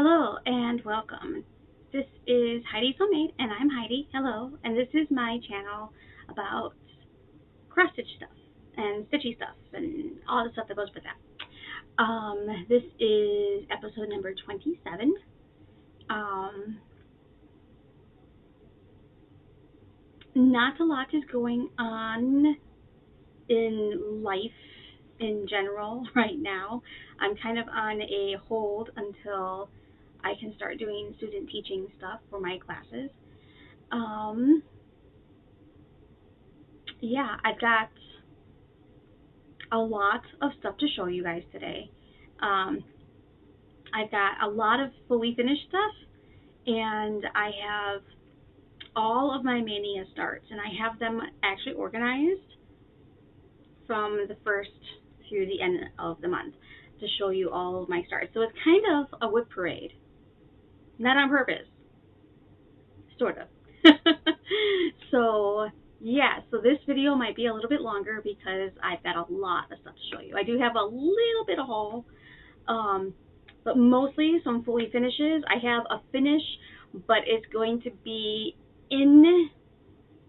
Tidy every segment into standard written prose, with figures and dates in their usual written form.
Hello and welcome. This is Heidi's Homemade, and I'm Heidi. Hello, and this is my channel about cross stitch stuff and stitchy stuff and all the stuff that goes with that. This is episode number 27. Not a lot is going on in life in general right now. I'm kind of on a hold until I can start doing student teaching stuff for my classes. Yeah, I've got a lot of stuff to show you guys today. I've got a lot of fully finished stuff, and I have all of my Maynia starts, and I have them actually organized from the first through the end of the month to show you all of my starts. So it's kind of a whip parade. Not on purpose. Sort of. So, yeah, so this video might be a little bit longer because I've got a lot of stuff to show you. I do have a little bit of haul, but mostly some fully finishes. I have a finish, but it's going to be in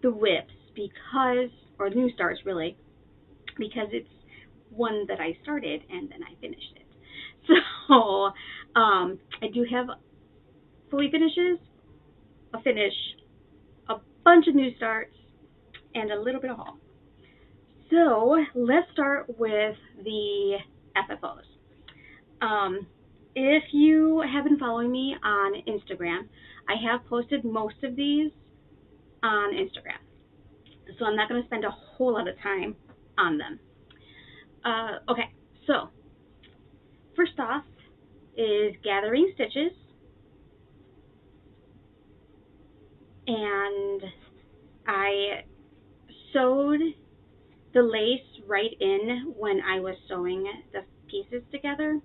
the whips because, or new starts really, because it's one that I started and then I finished it. So, I do have fully finishes, a finish, a bunch of new starts, and a little bit of haul. So let's start with the FFOs. If you have been following me on Instagram, I have posted most of these on Instagram. So I'm not going to spend a whole lot of time on them. Okay, so first off is gathering stitches. And I sewed the lace right in when I was sewing the pieces together.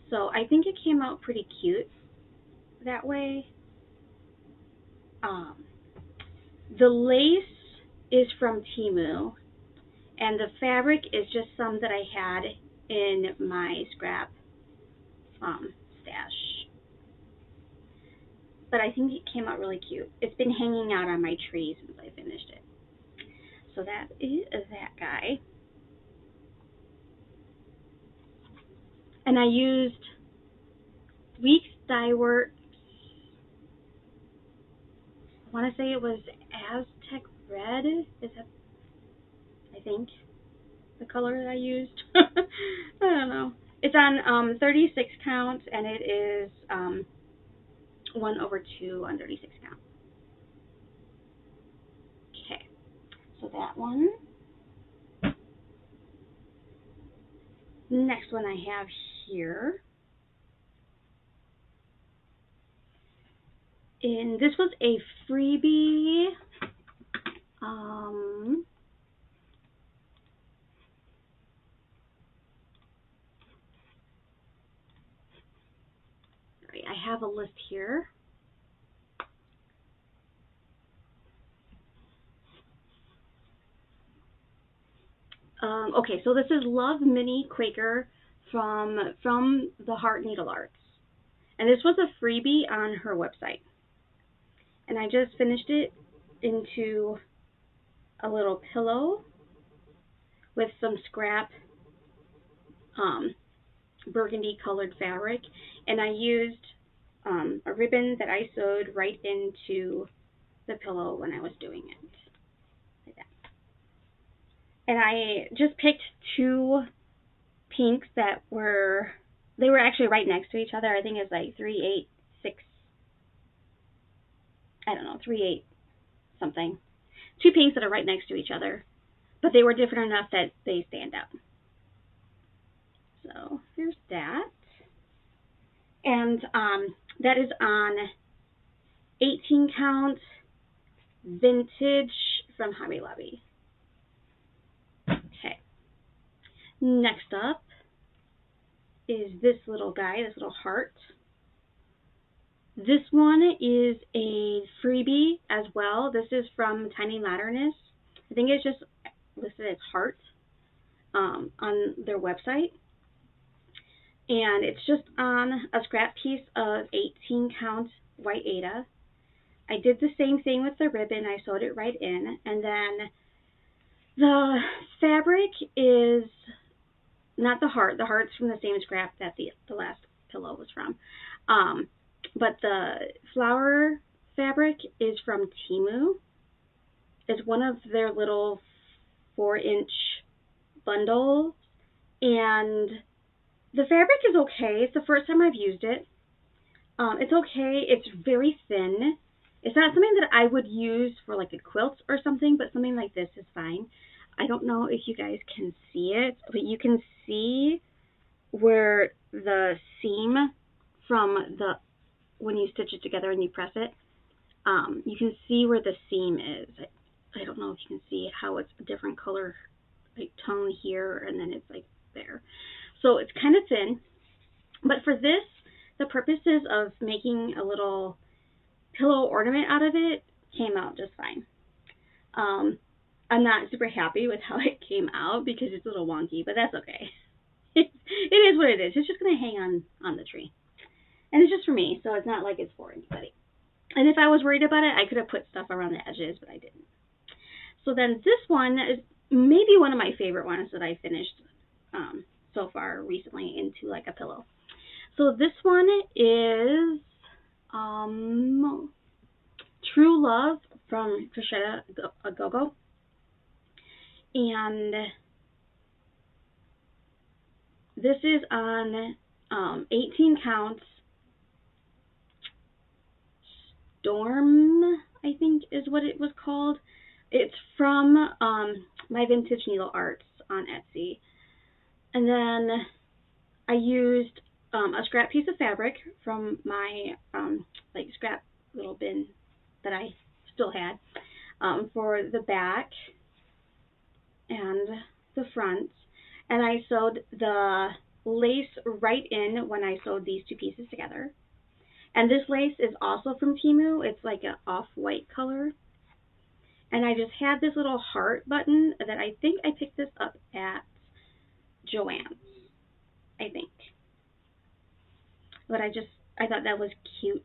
So I think it came out pretty cute that way. The lace is from Temu, and the fabric is just some that I had in my scrap stash. But I think it came out really cute. It's been hanging out on my tree since I finished it. So that is that guy. And I used Weeks Dye Works. I want to say it was Aztec Red. Is that, I think, the color that I used? I don't know. It's on 36 count, and it is 1/2 on 36 count. Okay, so that one. Next one I have here. And this was a freebie. I have a list here. Okay, so this is Love Mini Quaker from the Heart Needle Arts. And this was a freebie on her website. And I just finished it into a little pillow with some scrap burgundy colored fabric. And I used a ribbon that I sewed right into the pillow when I was doing it. Like that. And I just picked two pinks that were actually right next to each other. I think it's like 386. I don't know, 38 something. Two pinks that are right next to each other, but they were different enough that they stand out. So here's that. And that is on 18 count vintage from Hobby Lobby. Okay. Next up is this little guy, this little heart. This one is a freebie as well. This is from Tiny Modernist. I think it's just listed as heart on their website. And it's just on a scrap piece of 18 count white Aida. I did the same thing with the ribbon. I sewed it right in. And then the fabric is not the heart. The heart's from the same scrap that the last pillow was from. But the flower fabric is from Temu. It's one of their little 4-inch bundles. And the fabric is okay. It's the first time I've used it. It's okay. It's very thin. It's not something that I would use for like a quilt or something, but something like this is fine. I don't know if you guys can see it, but you can see where the seam from when you stitch it together and you press it, you can see where the seam is. I don't know if you can see how it's a different color, like tone here, and then it's like there. So it's kind of thin, but for this, the purposes of making a little pillow ornament out of it came out just fine. I'm not super happy with how it came out because it's a little wonky, but that's okay. It is what it is. It's just going to hang on the tree. And it's just for me, so it's not like it's for anybody. And if I was worried about it, I could have put stuff around the edges, but I didn't. So then this one is maybe one of my favorite ones that I finished so far recently into like a pillow. So this one is True Love from Crochet A Go-Go. And this is on 18 counts Storm, I think is what it was called. It's from My Vintage Needle Arts on Etsy. And then I used a scrap piece of fabric from my like scrap little bin that I still had for the back and the front. And I sewed the lace right in when I sewed these two pieces together. And this lace is also from Temu. It's like an off-white color. And I just had this little heart button that I think I picked this up at Joann's, I think. But I thought that was cute.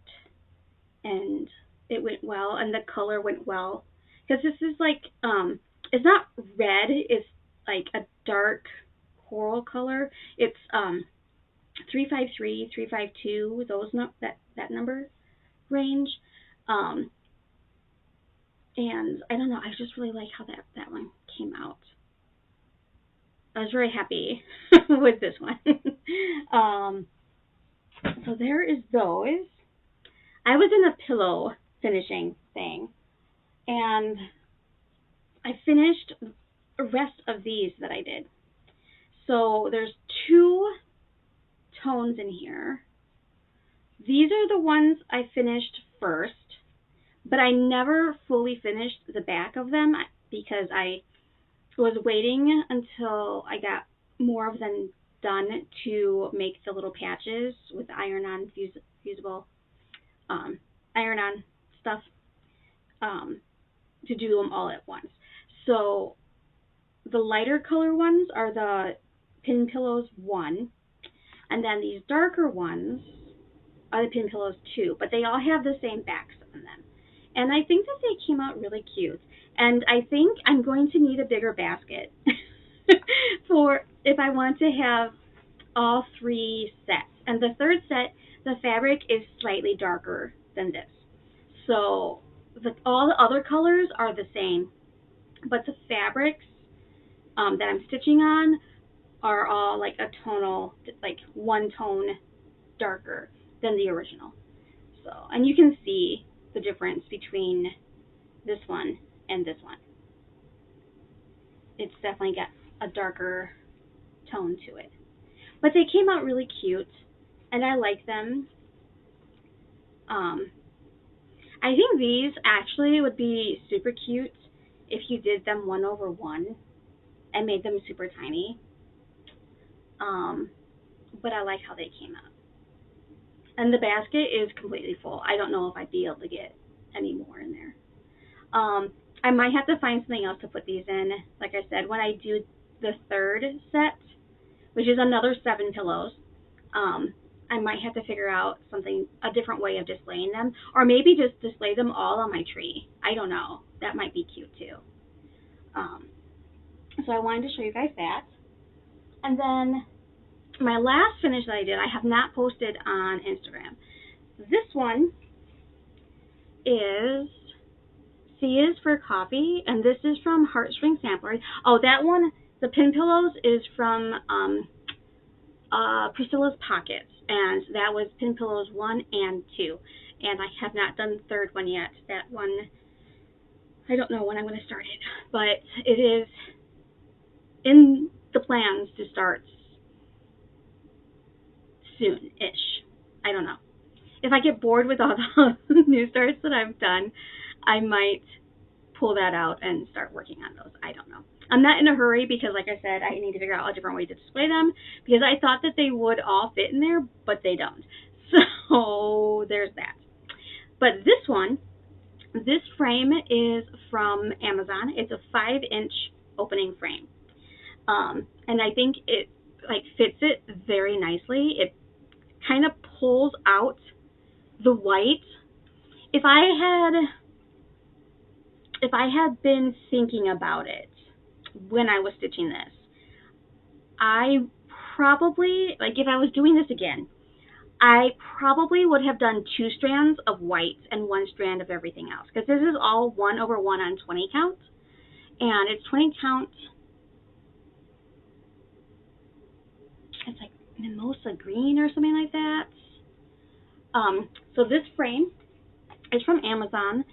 And it went well. And the color went well. Because this is like, it's not red. It's like a dark coral color. It's 353, 352, that number range. And I don't know, I just really like how that one came out. I was very happy with this one. So there is those. I was in a pillow finishing thing, and I finished the rest of these that I did. So there's 2 tones in here. These are the ones I finished first, but I never fully finished the back of them because I was waiting until I got more of them done to make the little patches with iron-on fusible iron-on stuff to do them all at once. So the lighter color ones are the Pin Pillows 1, and then these darker ones are the Pin Pillows 2, but they all have the same backs on them. And I think that they came out really cute. And I think I'm going to need a bigger basket for if I want to have all 3 sets. And the third set, the fabric is slightly darker than this. So all the other colors are the same, but the fabrics that I'm stitching on are all like a tonal, like 1 tone darker than the original. So, and you can see the difference between this one and this one. It's definitely got a darker tone to it. But they came out really cute, and I like them. I think these actually would be super cute if you did them 1/1 and made them super tiny. But I like how they came out. And the basket is completely full. I don't know if I'd be able to get any more in there. I might have to find something else to put these in. Like I said, when I do the third set, which is another 7 pillows, I might have to figure out a different way of displaying them, or maybe just display them all on my tree. I don't know. That might be cute too. So I wanted to show you guys that. And then my last finish that I did, I have not posted on Instagram. This one is C is for Coffee, and this is from Heartstring Sampler. Oh, that one, the pin pillows, is from Priscilla's Pockets, and that was pin pillows 1 and 2. And I have not done the third one yet. That one, I don't know when I'm going to start it, but it is in the plans to start soon-ish. I don't know. If I get bored with all the new starts that I've done, I might pull that out and start working on those. I don't know. I'm not in a hurry because, like I said, I need to figure out a different way to display them because I thought that they would all fit in there, but they don't. So there's that. But this frame is from Amazon. It's a 5-inch opening frame. And I think it fits it very nicely. It kind of pulls out the white. If I had been thinking about it when I was stitching this, I probably, if I was doing this again, I probably would have done 2 strands of white and 1 strand of everything else, because this is all 1/1 on 20 count, and it's 20 count. It's like mimosa green or something like that. So this frame is from Amazon.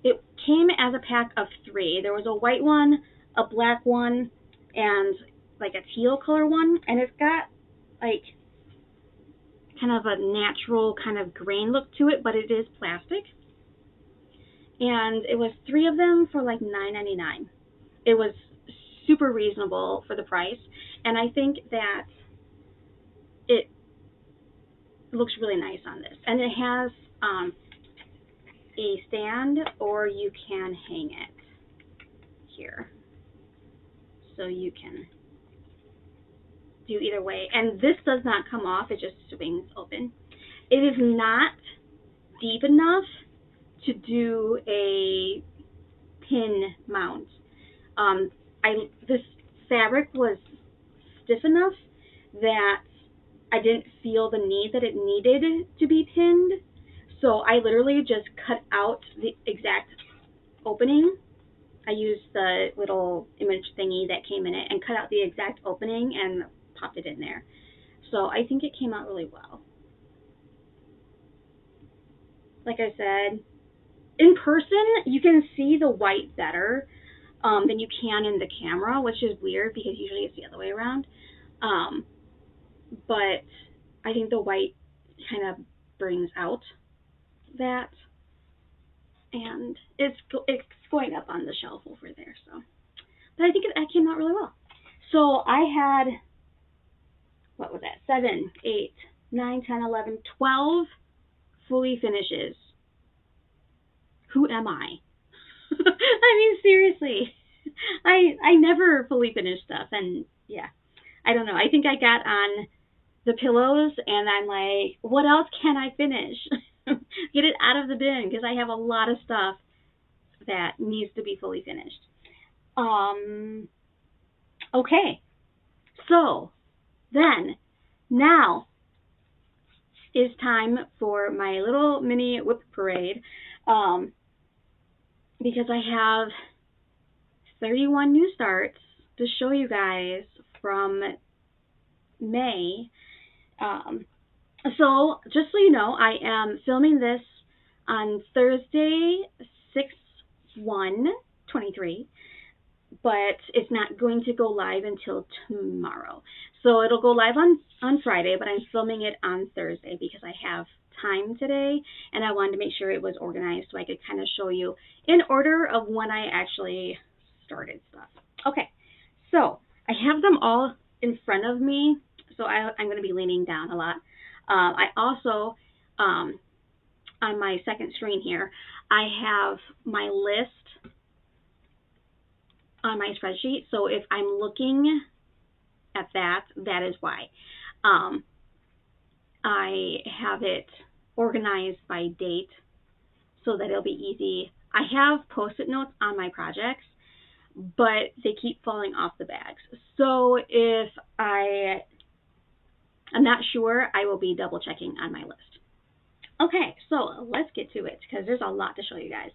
It came as a pack of 3. There was a white one, a black one, and like a teal color one, and it's got like kind of a natural kind of grain look to it, but it is plastic. And it was 3 of them for like $9.99. It was super reasonable for the price, and I think that it looks really nice on this. And it has a stand, or you can hang it here. So you can do either way. And this does not come off, it just swings open. It is not deep enough to do a pin mount. This fabric was stiff enough that I didn't feel the need that it needed to be pinned. So I literally just cut out the exact opening. I used the little image thingy that came in it and cut out the exact opening and popped it in there. So I think it came out really well. Like I said, in person you can see the white better than you can in the camera, which is weird because usually it's the other way around. But I think the white kind of brings out that, and it's going up on the shelf over there. So, but I think it came out really well. So I had, what was that, 7, 8, 9, 10, 11, 12 fully finishes. Who am I? I mean, seriously, I never fully finish stuff, and yeah, I don't know. I think I got on the pillows, and I'm like, what else can I finish? Get it out of the bin, because I have a lot of stuff that needs to be fully finished. Okay, so then now is time for my little mini whip parade, because I have 31 new starts to show you guys from May. So just so you know, I am filming this on Thursday, 6/1/23, but it's not going to go live until tomorrow. So it'll go live on Friday, but I'm filming it on Thursday because I have time today, and I wanted to make sure it was organized so I could kind of show you in order of when I actually started stuff. Okay, so I have them all in front of me, so I'm going to be leaning down a lot. I also, on my second screen here, I have my list on my spreadsheet, so if I'm looking at that, that is why. I have it organized by date so that it'll be easy. I have post-it notes on my projects, but they keep falling off the bags. So if I'm not sure, I will be double checking on my list. Okay, so let's get to it because there's a lot to show you guys.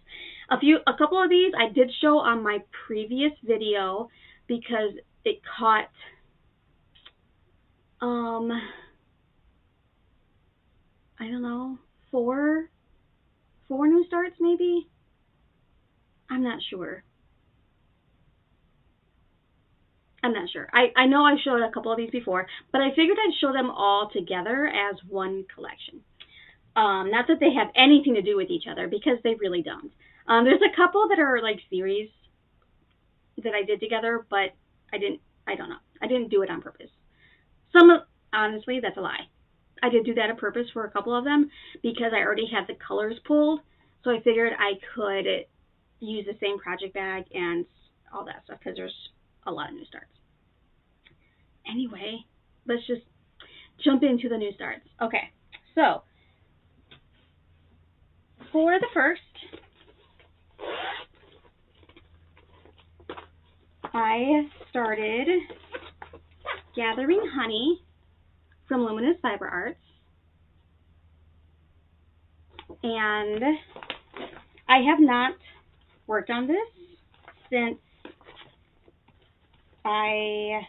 A couple of these I did show on my previous video because it caught I don't know, four new starts maybe? I'm not sure. I know I showed a couple of these before, but I figured I'd show them all together as one collection. Not that they have anything to do with each other, because they really don't. There's a couple that are like series that I did together, but I don't know. I didn't do it on purpose. Honestly, that's a lie. I did do that on purpose for a couple of them because I already had the colors pulled, so I figured I could use the same project bag and all that stuff because there's a lot of new starts. Anyway, let's just jump into the new starts. Okay, so for the first, I started gathering honey from Luminous Fiber Arts, and I have not worked on this since I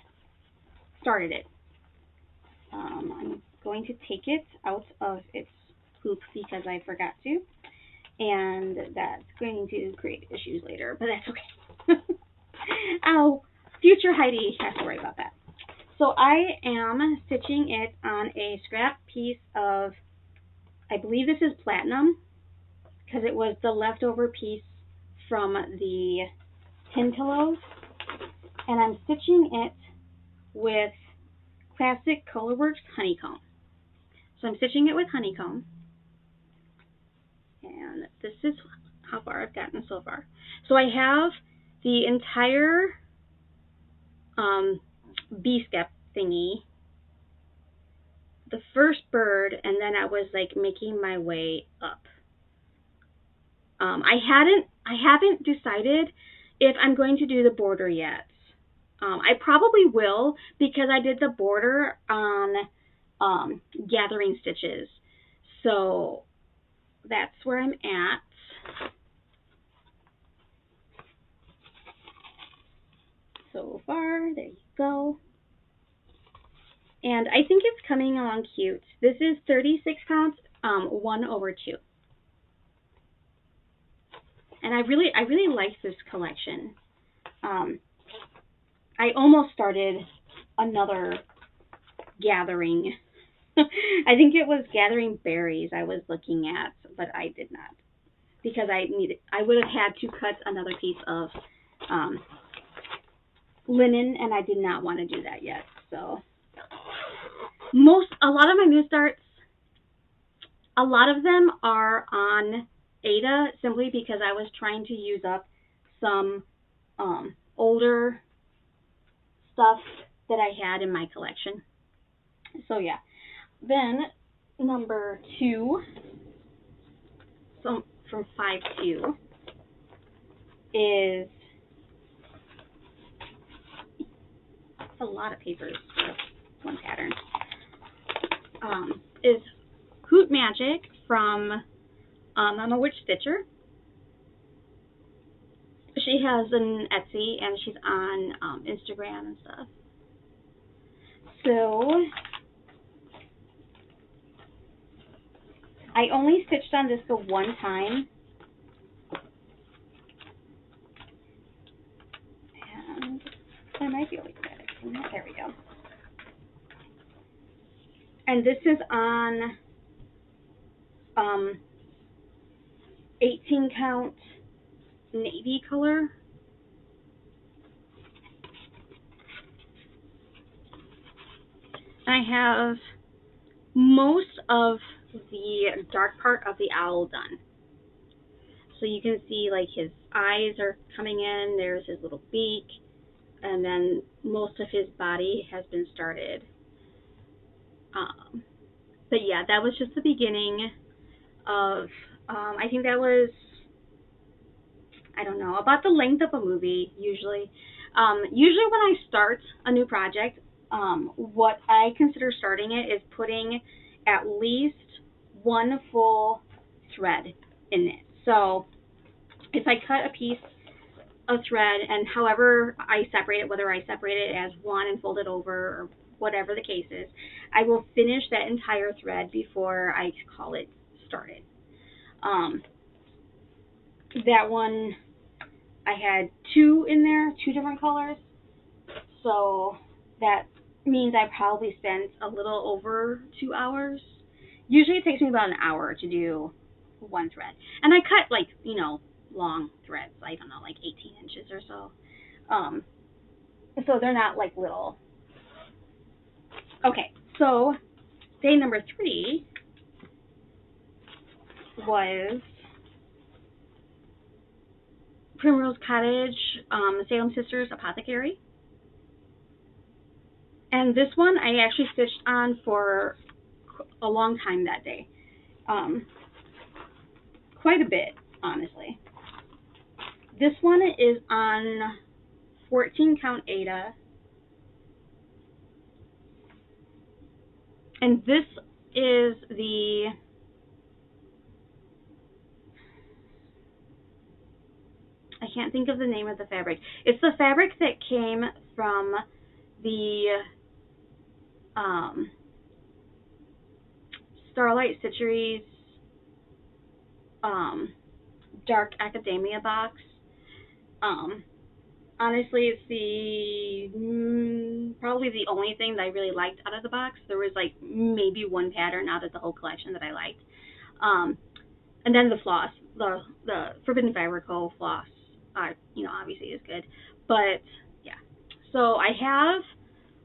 started it. I'm going to take it out of its hoop because I forgot to, and that's going to create issues later, but that's okay. Oh, future Heidi has to worry about that. So I am stitching it on a scrap piece of, I believe this is platinum, because it was the leftover piece from the tin pillows, and I'm stitching it with Classic Colorworks Honeycomb. So I'm stitching it with honeycomb, and this is how far I've gotten so far. So I have the entire bee-skep thingy, the first bird, and then I was like making my way up. I haven't decided if I'm going to do the border yet. I probably will because I did the border on gathering stitches. So that's where I'm at. So far, there you go. And I think it's coming along cute. This is 36 counts, 1/2. And I really like this collection. I almost started another gathering. I think it was gathering berries I was looking at, but I did not because I would have had to cut another piece of linen, and I did not want to do that yet. So a lot of my new starts, a lot of them are on Ada simply because I was trying to use up some older stuff that I had in my collection. So yeah. Then number 2, so from 5/2, is a lot of papers for one pattern. Is Hoot Magic from I'm a Witch Stitcher. She has an Etsy and she's on Instagram and stuff. So I only stitched on this the one time. And I might be able to get it. There we go. And this is on 18 count navy color. I have most of the dark part of the owl done. So you can see like his eyes are coming in, there's his little beak, and then most of his body has been started. But yeah, that was just the beginning of, I think that was, I don't know, about the length of a movie, usually. Usually when I start a new project, what I consider starting it is putting at least one full thread in it. So if I cut a piece of thread, and however I separate it, whether I separate it as one and fold it over or whatever the case is, I will finish that entire thread before I call it started. That one, I had two in there, two different colors, so that means I probably spent a little over 2 hours. Usually it takes me about an hour to do one thread. And I cut, like, you know, long threads, I don't know, like 18 inches or so. So they're not like little. Okay, so day number 3 was Primrose Cottage, Salem Sisters Apothecary. And this one I actually stitched on for a long time that day. Quite a bit, honestly. This one is on 14 count Aida. And this is the, I can't think of the name of the fabric. It's the fabric that came from the Starlight Stitcheries Dark Academia box. Honestly, it's the probably the only thing that I really liked out of the box. There was like maybe one pattern out of the whole collection that I liked. And then the floss, the Forbidden Fabric Co. floss, you know, obviously is good. But yeah, so I have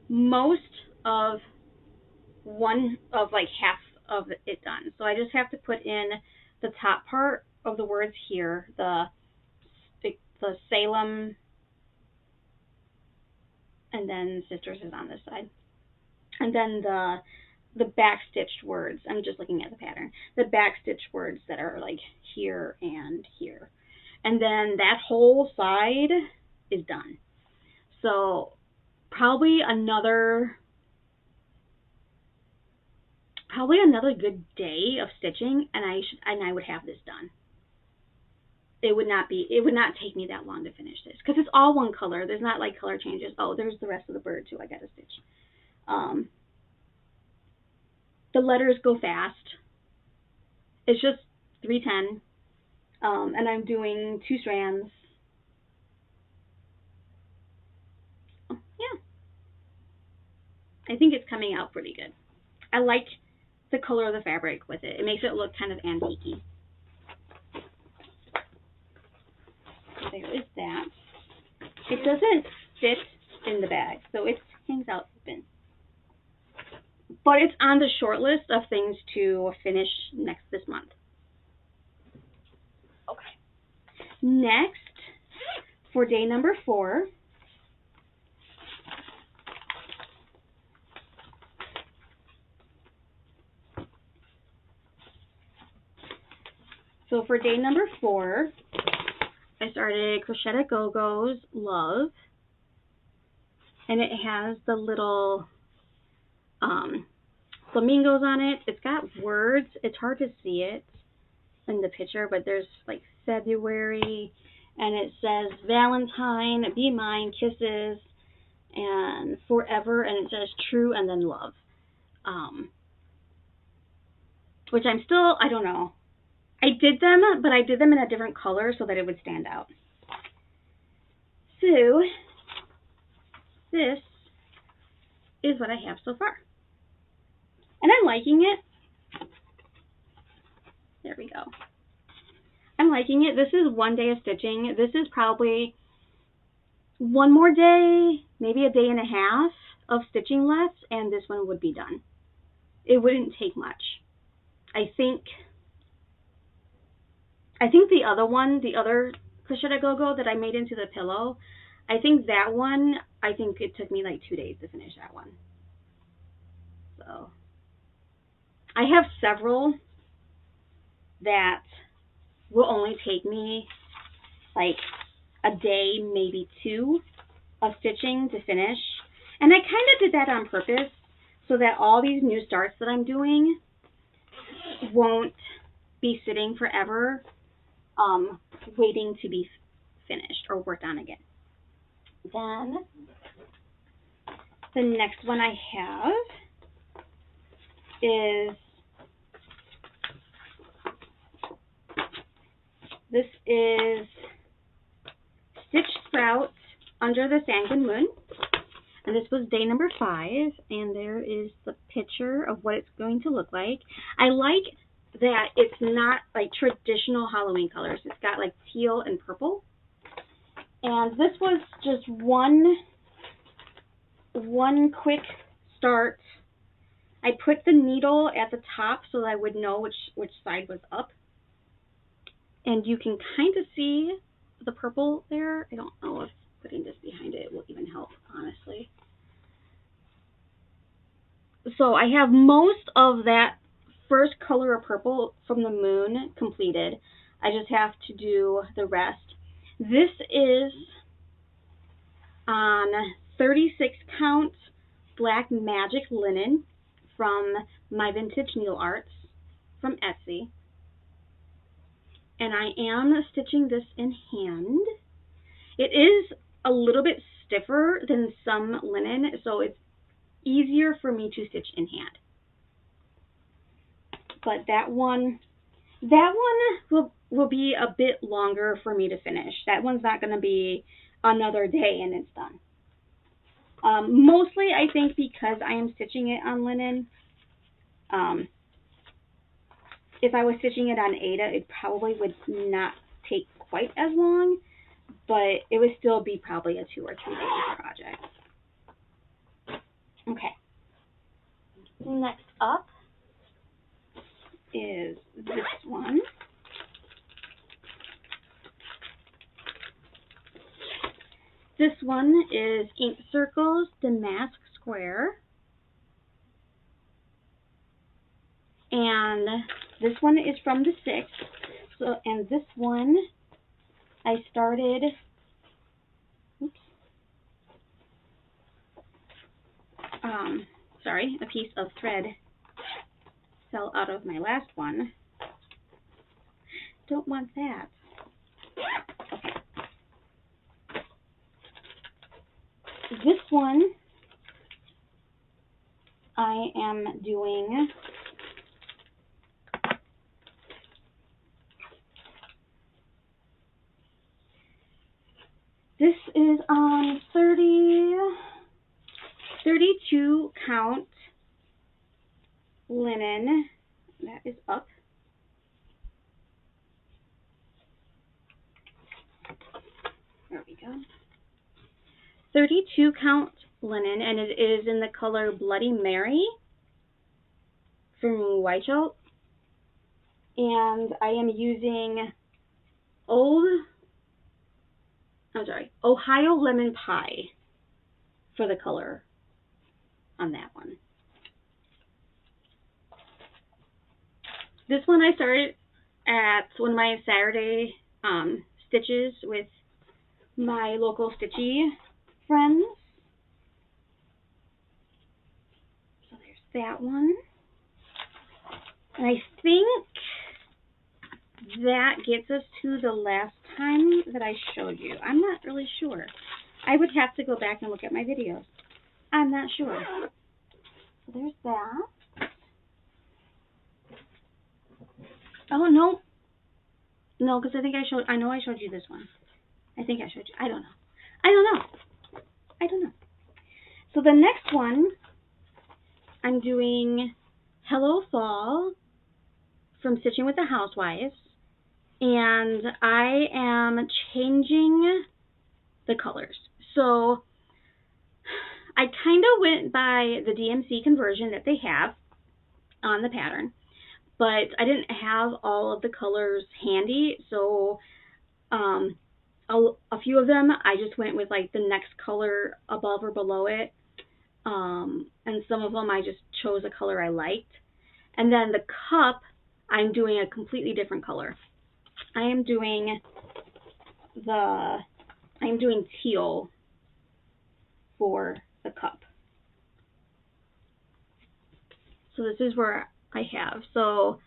most of like half of it done. So I just have to put in the top part of the words here, the Salem, and then Sisters is on this side, and then the back stitched words. I'm just looking at the pattern. The back stitched words that are like here and here, and then that whole side is done. So probably another good day of stitching, and I would have this done. It would not take me that long to finish this because it's all one color. There's not like color changes. Oh, there's the rest of the bird too. I gotta stitch. The letters go fast. It's just 310, and I'm doing 2 strands. Oh, yeah, I think it's coming out pretty good. I like the color of the fabric with it. It makes it look kind of antique-y. There is that. It doesn't fit in the bag, so it hangs out open. But it's on the short list of things to finish this month. Okay. Next, for day number 4, I started Crochet at Go-Go's Love, and it has the little flamingos on it. It's got words. It's hard to see it in the picture, but there's like February, and it says Valentine, be mine, kisses, and forever, and it says true, and then love. Which I'm still, I don't know. I did them, but I did them in a different color so that it would stand out. So, this is what I have so far. And I'm liking it. There we go. I'm liking it. This is 1 day of stitching. This is probably one more day, maybe a day and a half of stitching left, and this one would be done. It wouldn't take much. I think the other one, the other Crochet at Go-Go that I made into the pillow, I think that one, I think it took me like 2 days to finish that one. So, I have several that will only take me like a day, maybe two of stitching to finish. And I kind of did that on purpose so that all these new starts that I'm doing won't be sitting forever waiting to be finished or worked on again. Then the next one I have is this is Stitch Sprout Under the Sanguine Moon. And this was day number 5, and there is the picture of what it's going to look like. I like that it's not like traditional Halloween colors. It's got like teal and purple. And this was just one quick start. I put the needle at the top so that I would know which side was up. And you can kind of see the purple there. I don't know if putting this behind it will even help, honestly. So I have most of that first color of purple from the moon completed. I just have to do the rest. This is on 36 count black magic linen from My Vintage Needle Arts from Etsy. And I am stitching this in hand. It is a little bit stiffer than some linen, so it's easier for me to stitch in hand. But that one will be a bit longer for me to finish. That one's not going to be another day and it's done. Mostly, I think, because I am stitching it on linen. If I was stitching it on Aida, it probably would not take quite as long, but it would still be probably a 2 or 3 day project. Okay. Next up is this one. This one is Ink Circles Damask Square. And this one is from the 6th. So, and this one I started, sorry, a piece of thread fell out of my last one. Don't want that. Okay. This one I am doing this is on 32 count linen. That is up. There we go. 32 count linen, and it is in the color Bloody Mary from Whitehall. And I am using Ohio Lemon Pie for the color on that one. This one I started at one of my Saturday stitches with my local stitchy friends. So there's that one. And I think that gets us to the last time that I showed you. I'm not really sure. I would have to go back and look at my videos. I'm not sure. So there's that. Oh, no. No, because I know I showed you this one. I think I showed you. I don't know. So the next one, I'm doing Hello Fall from Stitching with the Housewives. And I am changing the colors. So I kind of went by the DMC conversion that they have on the pattern, but I didn't have all of the colors handy, so a few of them I just went with like the next color above or below it, and some of them I just chose a color I liked. And then the cup, I'm doing a completely different color. I am doing teal for the cup. So this is where I have. So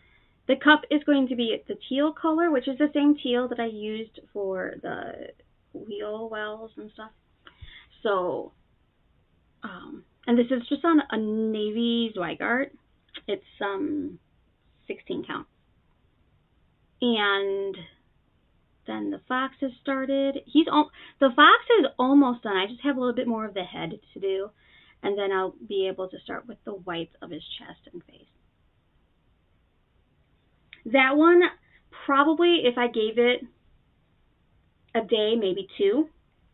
the cup is going to be the teal color, which is the same teal that I used for the wheel wells and stuff. So, and this is just on a navy Zweigart. It's 16 count. And then the fox has started. The fox is almost done. I just have a little bit more of the head to do, and then I'll be able to start with the whites of his chest and face. That one, probably if I gave it a day, maybe 2,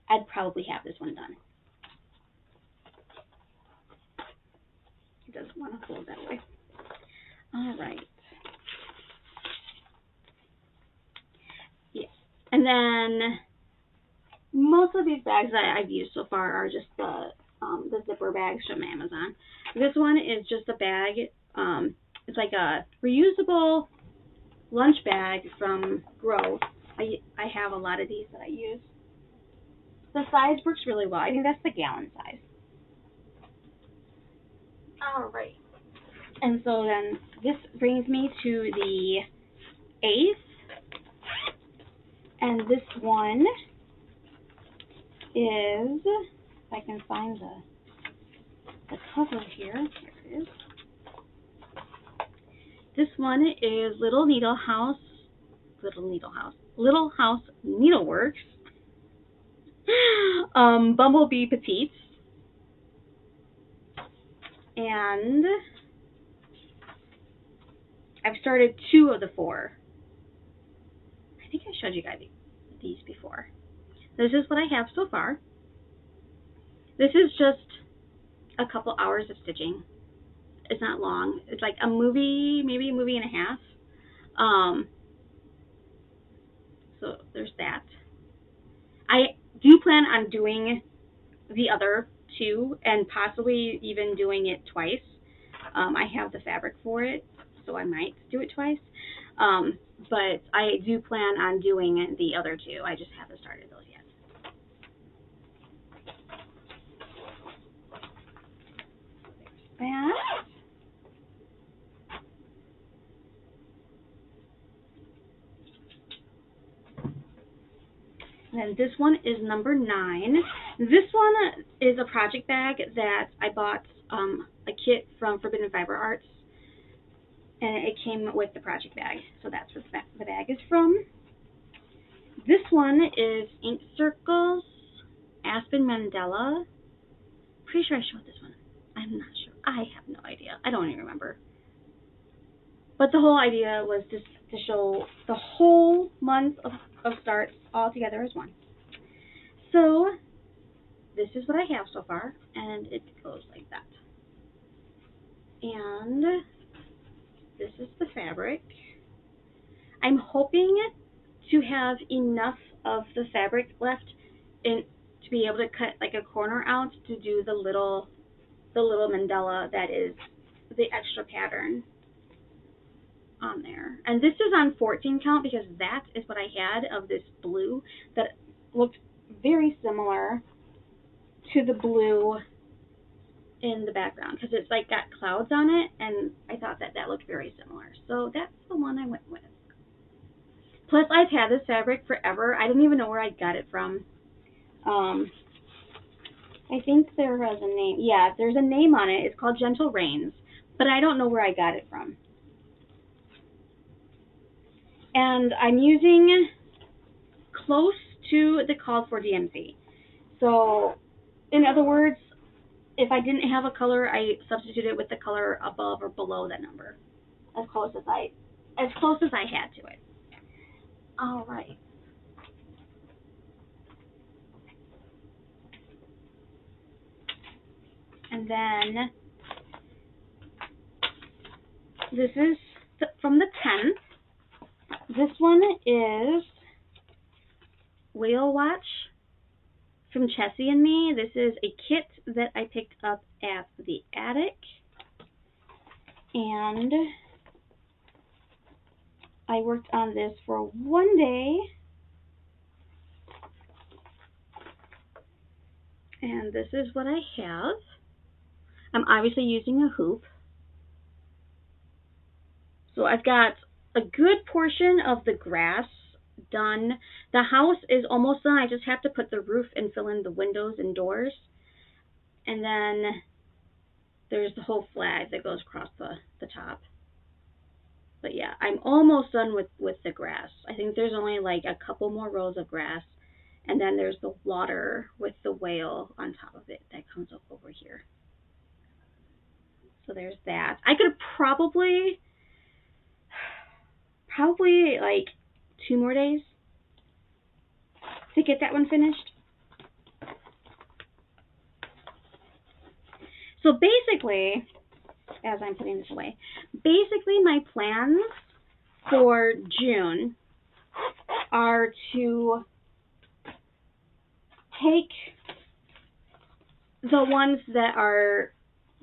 I'd probably have this one done. It doesn't want to hold that way. All right. Yeah. And then most of these bags that I've used so far are just the zipper bags from Amazon. This one is just a bag. It's like a reusable lunch bag from Grove. I have a lot of these that I use. The size works really well. I think that's the gallon size. All right. And so then this brings me to the 8th. And this one is, if I can find the cover here. Here it is. This one is Little House Needleworks. Bumblebee Petites. And I've started 2 of the 4. I think I showed you guys these before. This is what I have so far. This is just a couple hours of stitching. It's not long. It's like a movie, maybe a movie and a half. So there's that. I do plan on doing the other 2 and possibly even doing it twice. I have the fabric for it, so I might do it twice. But I do plan on doing the other 2. I just haven't started those yet. There's that. And this one is number 9. This one is a project bag that I bought a kit from Forbidden Fiber Arts, and it came with the project bag. So that's what the bag is from. This one is Ink Circles, Aspen Mandela. Pretty sure I showed this one. I'm not sure. I have no idea. I don't even remember. But the whole idea was just to show the whole month of starts all together as one. So this is what I have so far, and it goes like that. And this is the fabric. I'm hoping to have enough of the fabric left to be able to cut like a corner out to do the little mandala that is the extra pattern on there. And this is on 14 count because that is what I had of this blue that looked very similar to the blue in the background because it's like got clouds on it, and I thought that looked very similar. So that's the one I went with. Plus, I've had this fabric forever. I didn't even know where I got it from. I think there was a name. Yeah, there's a name on it. It's called Gentle Rains, but I don't know where I got it from. And I'm using close to the called for DMC. So, in other words, if I didn't have a color, I substituted it with the color above or below that number, as close as I had to it. All right. And then this is from the 10th. This one is Whale Watch from Chessie and Me. This is a kit that I picked up at the attic. And I worked on this for one day. And this is what I have. I'm obviously using a hoop. So I've got a good portion of the grass done. The house is almost done. I just have to put the roof and fill in the windows and doors. And then there's the whole flag that goes across the top. But yeah, I'm almost done with the grass. I think there's only like a couple more rows of grass. And then there's the water with the whale on top of it that comes up over here. So there's that. I could probably like 2 more days to get that one finished. So basically, as I'm putting this away, basically my plans for June are to take the ones that are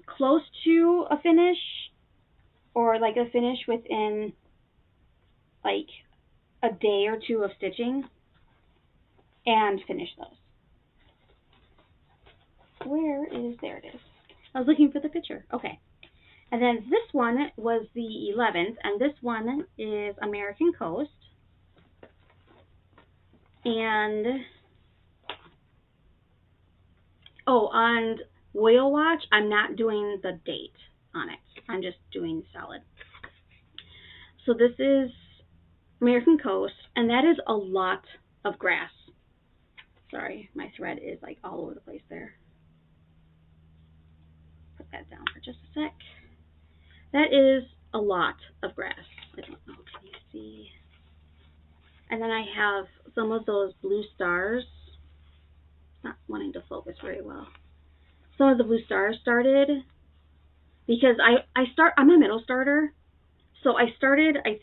close to a finish, or like a finish within like a day or 2 of stitching, and finish those. There it is. I was looking for the picture. Okay. And then this one was the 11th, and this one is American Coast. And, on Whale Watch, I'm not doing the date on it. I'm just doing solid. So this is American Coast, and that is a lot of grass. Sorry, my thread is like all over the place there. Put that down for just a sec. That is a lot of grass. I don't know, can you see? And then I have some of those blue stars. It's not wanting to focus very well. Some of the blue stars started because I'm a middle starter. So I started, I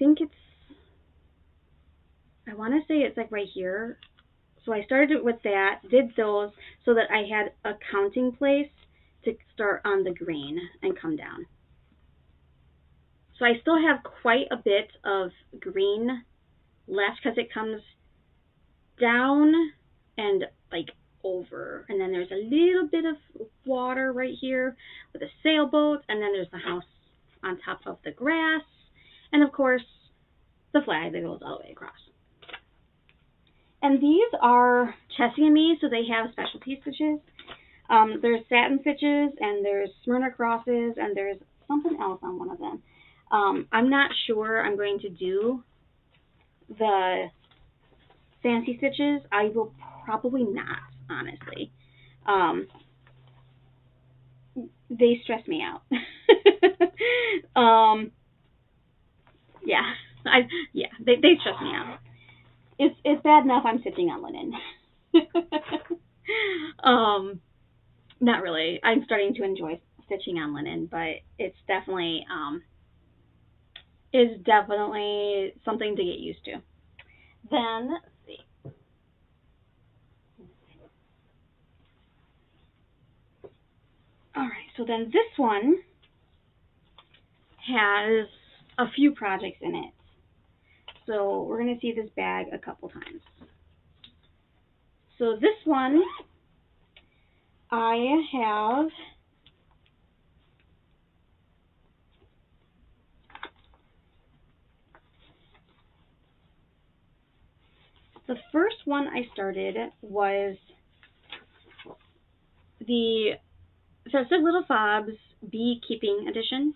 want to say it's like right here. So I started with that, did those so that I had a counting place to start on the green and come down. So I still have quite a bit of green left because it comes down and like over. And then there's a little bit of water right here with a sailboat. And then there's the house on top of the grass. And of course, the flag that goes all the way across. And these are Chessie and Me, so they have specialty stitches. There's satin stitches, and there's Smyrna crosses, and there's something else on one of them. I'm not sure I'm going to do the fancy stitches. I will probably not, honestly. They stress me out. They stress me out. It's bad enough I'm stitching on linen. Not really. I'm starting to enjoy stitching on linen, but it's definitely something to get used to. Then let's see. All right, so then this one has a few projects in it. So we're going to see this bag a couple times. So this one, I have the first one I started was the Festive Little Fobs Beekeeping Edition.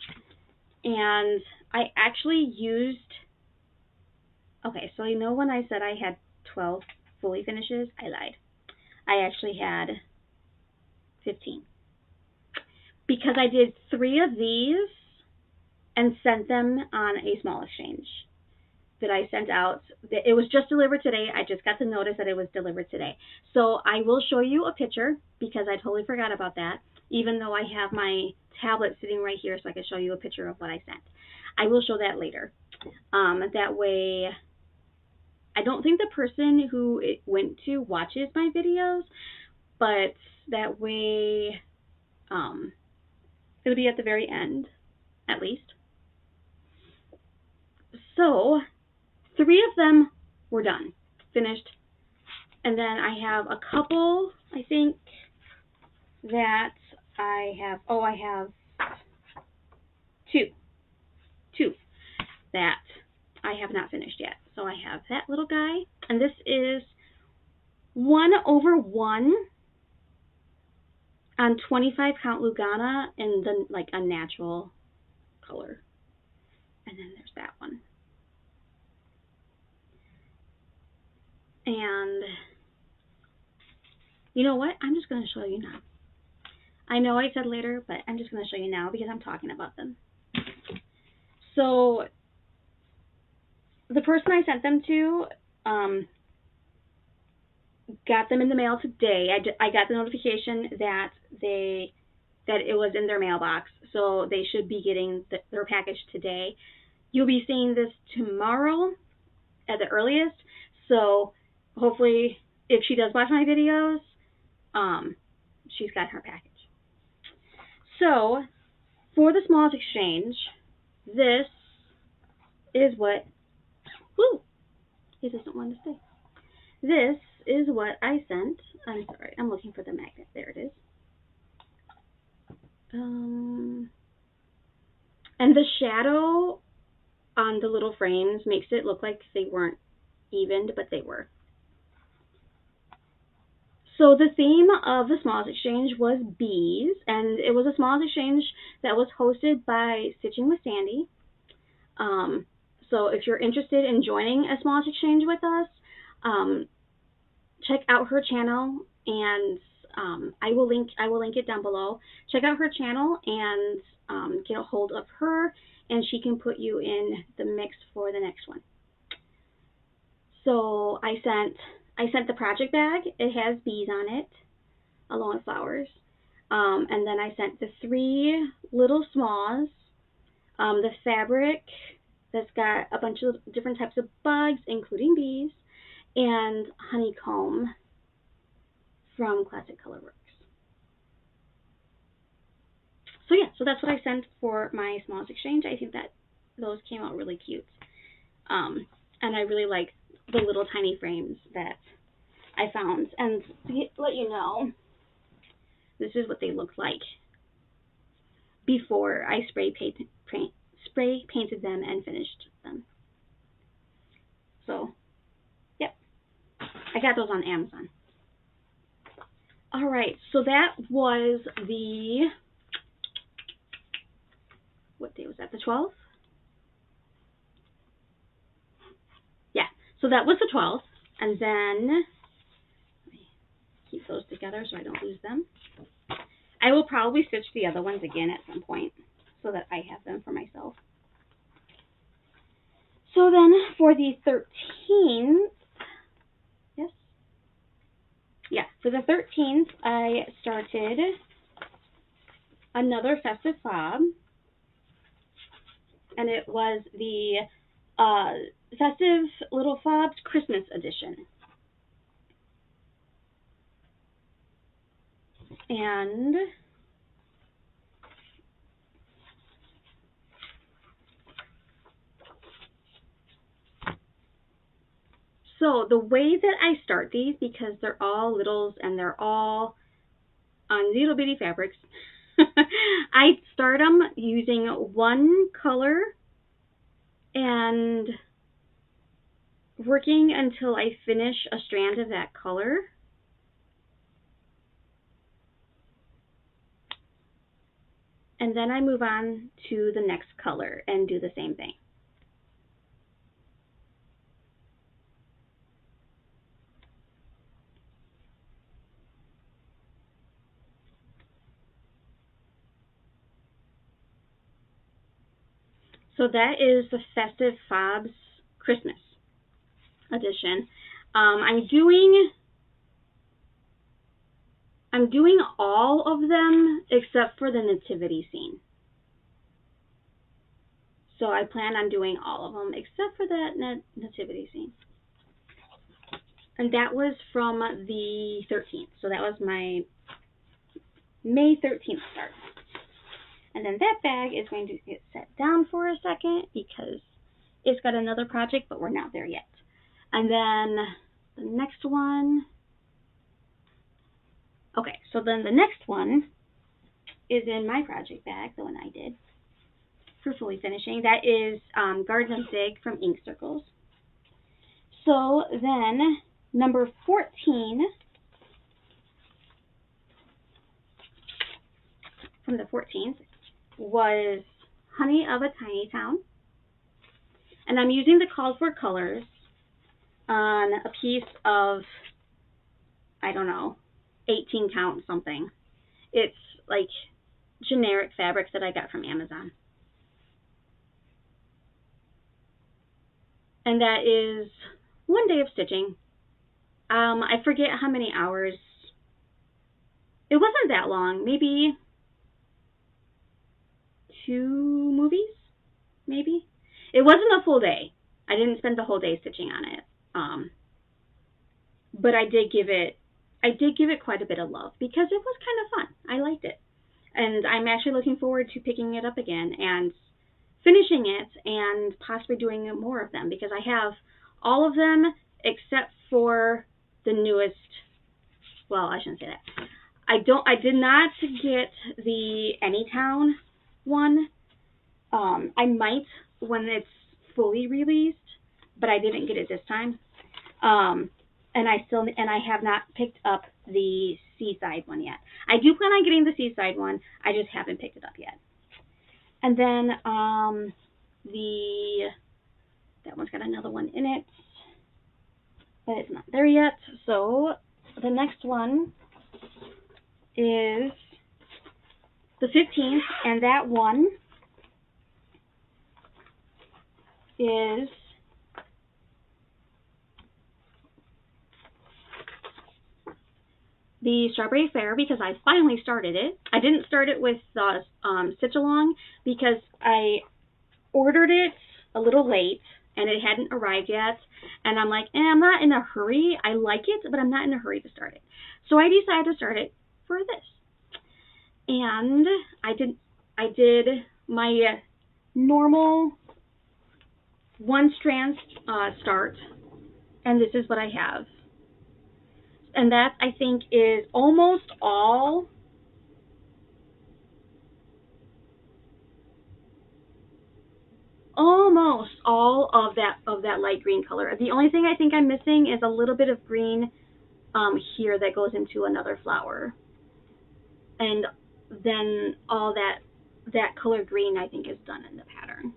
And I actually used, okay, so you know when I said I had 12 fully finishes? I lied. I actually had 15. Because I did 3 of these and sent them on a small exchange that I sent out. It was just delivered today. I just got the notice that it was delivered today. So I will show you a picture because I totally forgot about that, even though I have my tablet sitting right here so I can show you a picture of what I sent. I will show that later. That way, I don't think the person who it went to watches my videos, but that way it'll be at the very end, at least. So 3 of them were done, finished. And then I have a couple, I think, that I have, I have two that I have not finished yet. So I have that little guy, and this is 1/1 on 25 count Lugana in the like a natural color. And then there's that one. And you know what? I'm just going to show you now. I know I said later, but I'm just going to show you now because I'm talking about them. So the person I sent them to got them in the mail today. I got the notification that it was in their mailbox, so they should be getting their package today. You'll be seeing this tomorrow at the earliest, so hopefully if she does watch my videos, she's got her package. So for the smallest exchange, this is what, he doesn't want to stay. This is what I sent. I'm sorry, I'm looking for the magnet. There it is. And the shadow on the little frames makes it look like they weren't evened, but they were. So the theme of the smallest exchange was bees, and it was a smallest exchange that was hosted by Stitching with Sandy. So if you're interested in joining a smallest exchange with us, check out her channel, and I will link it down below. Check out her channel and get a hold of her, and she can put you in the mix for the next one. So I sent the project bag. It has bees on it, along with flowers. And then I sent the 3 little smalls, the fabric that's got a bunch of different types of bugs, including bees, and honeycomb from Classic Colorworks. So yeah, so that's what I sent for my smallest exchange. I think that those came out really cute. And I really like the little tiny frames that I found. And to let you know, this is what they looked like before I spray painted them and finished them. So, yep. I got those on Amazon. Alright, so that was the, what day was that, the 12th? Yeah, so that was the 12th, and then, let me keep those together so I don't lose them. I will probably stitch the other ones again at some point so that I have them for myself. So then for the 13th, yes? Yeah, for the 13th, I started another festive fob, and it was the Festive Little Fobs Christmas Edition. And so the way that I start these, because they're all littles and they're all on little bitty fabrics, I start them using one color and working until I finish a strand of that color. And then I move on to the next color and do the same thing. So that is the Festive Fobs Christmas Edition. I'm doing all of them except for the nativity scene. So I plan on doing all of them except for that nativity scene. And that was from the 13th. So that was my May 13th start. And then that bag is going to get set down for a second because it's got another project, but we're not there yet. And then the next one, okay, so then the next one is in my project bag, the one I did for fully finishing. That is Garden of Zig from Ink Circles. So then number 14 from the 14th was Honey of a Tiny Town. And I'm using the called for colors on a piece of, I don't know, 18 count something. It's like generic fabrics that I got from Amazon. And that is 1 day of stitching. I forget how many hours. It wasn't that long, maybe 2 movies, maybe. It wasn't a full day. I didn't spend the whole day stitching on it. But I did give it quite a bit of love because it was kind of fun. I liked it. And I'm actually looking forward to picking it up again and finishing it and possibly doing more of them, because I have all of them except for the newest. Well, I shouldn't say that. I did not get the Anytown one. I might when it's fully released, but I didn't get it this time. And I have not picked up the Seaside one yet. I do plan on getting the Seaside one. I just haven't picked it up yet. And then that one's got another one in it, but it's not there yet. So the next one is the 15th, and that one is the Strawberry Fair, because I finally started it. I didn't start it with Stitch Along because I ordered it a little late and it hadn't arrived yet. And I'm like, I'm not in a hurry. I like it, but I'm not in a hurry to start it. So I decided to start it for this. And I did my normal 1 strand start, and this is what I have. And that, I think, is almost all of that light green color. The only thing I think I'm missing is a little bit of green here that goes into another flower. And then all that color green, I think, is done in the pattern.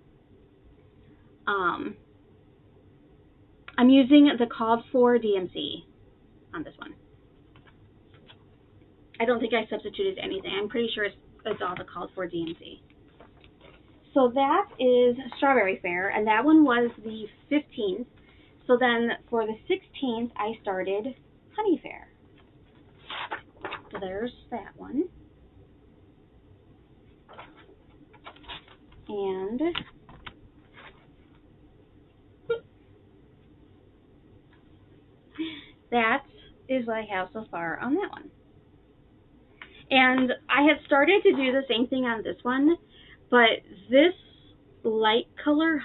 I'm using the called for DMC on this one. I don't think I substituted anything. I'm pretty sure it's all the called for DMC. So that is Strawberry Fair, and that one was the 15th. So then for the 16th, I started Honey Fair. So there's that one. And that is what I have so far on that one. And I had started to do the same thing on this one, but this light color,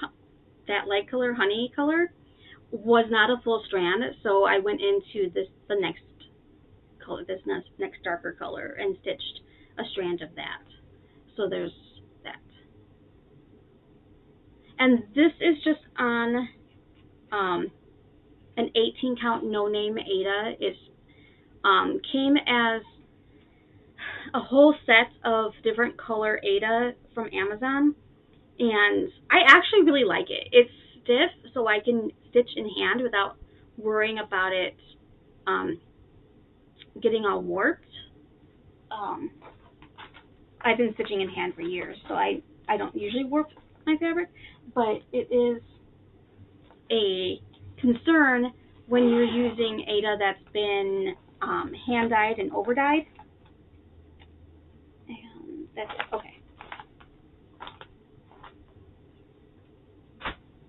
that light color, honey color, was not a full strand, so I went into the next color, this next darker color, and stitched a strand of that. So there's that. And this is just on an 18 count no name Aida. It came as a whole set of different color Aida from Amazon, and I actually really like it. It's stiff, so I can stitch in hand without worrying about it getting all warped. I've been stitching in hand for years, so I don't usually warp my fabric, but it is a concern when you're using Aida that's been hand dyed and over dyed. And that's it. Okay.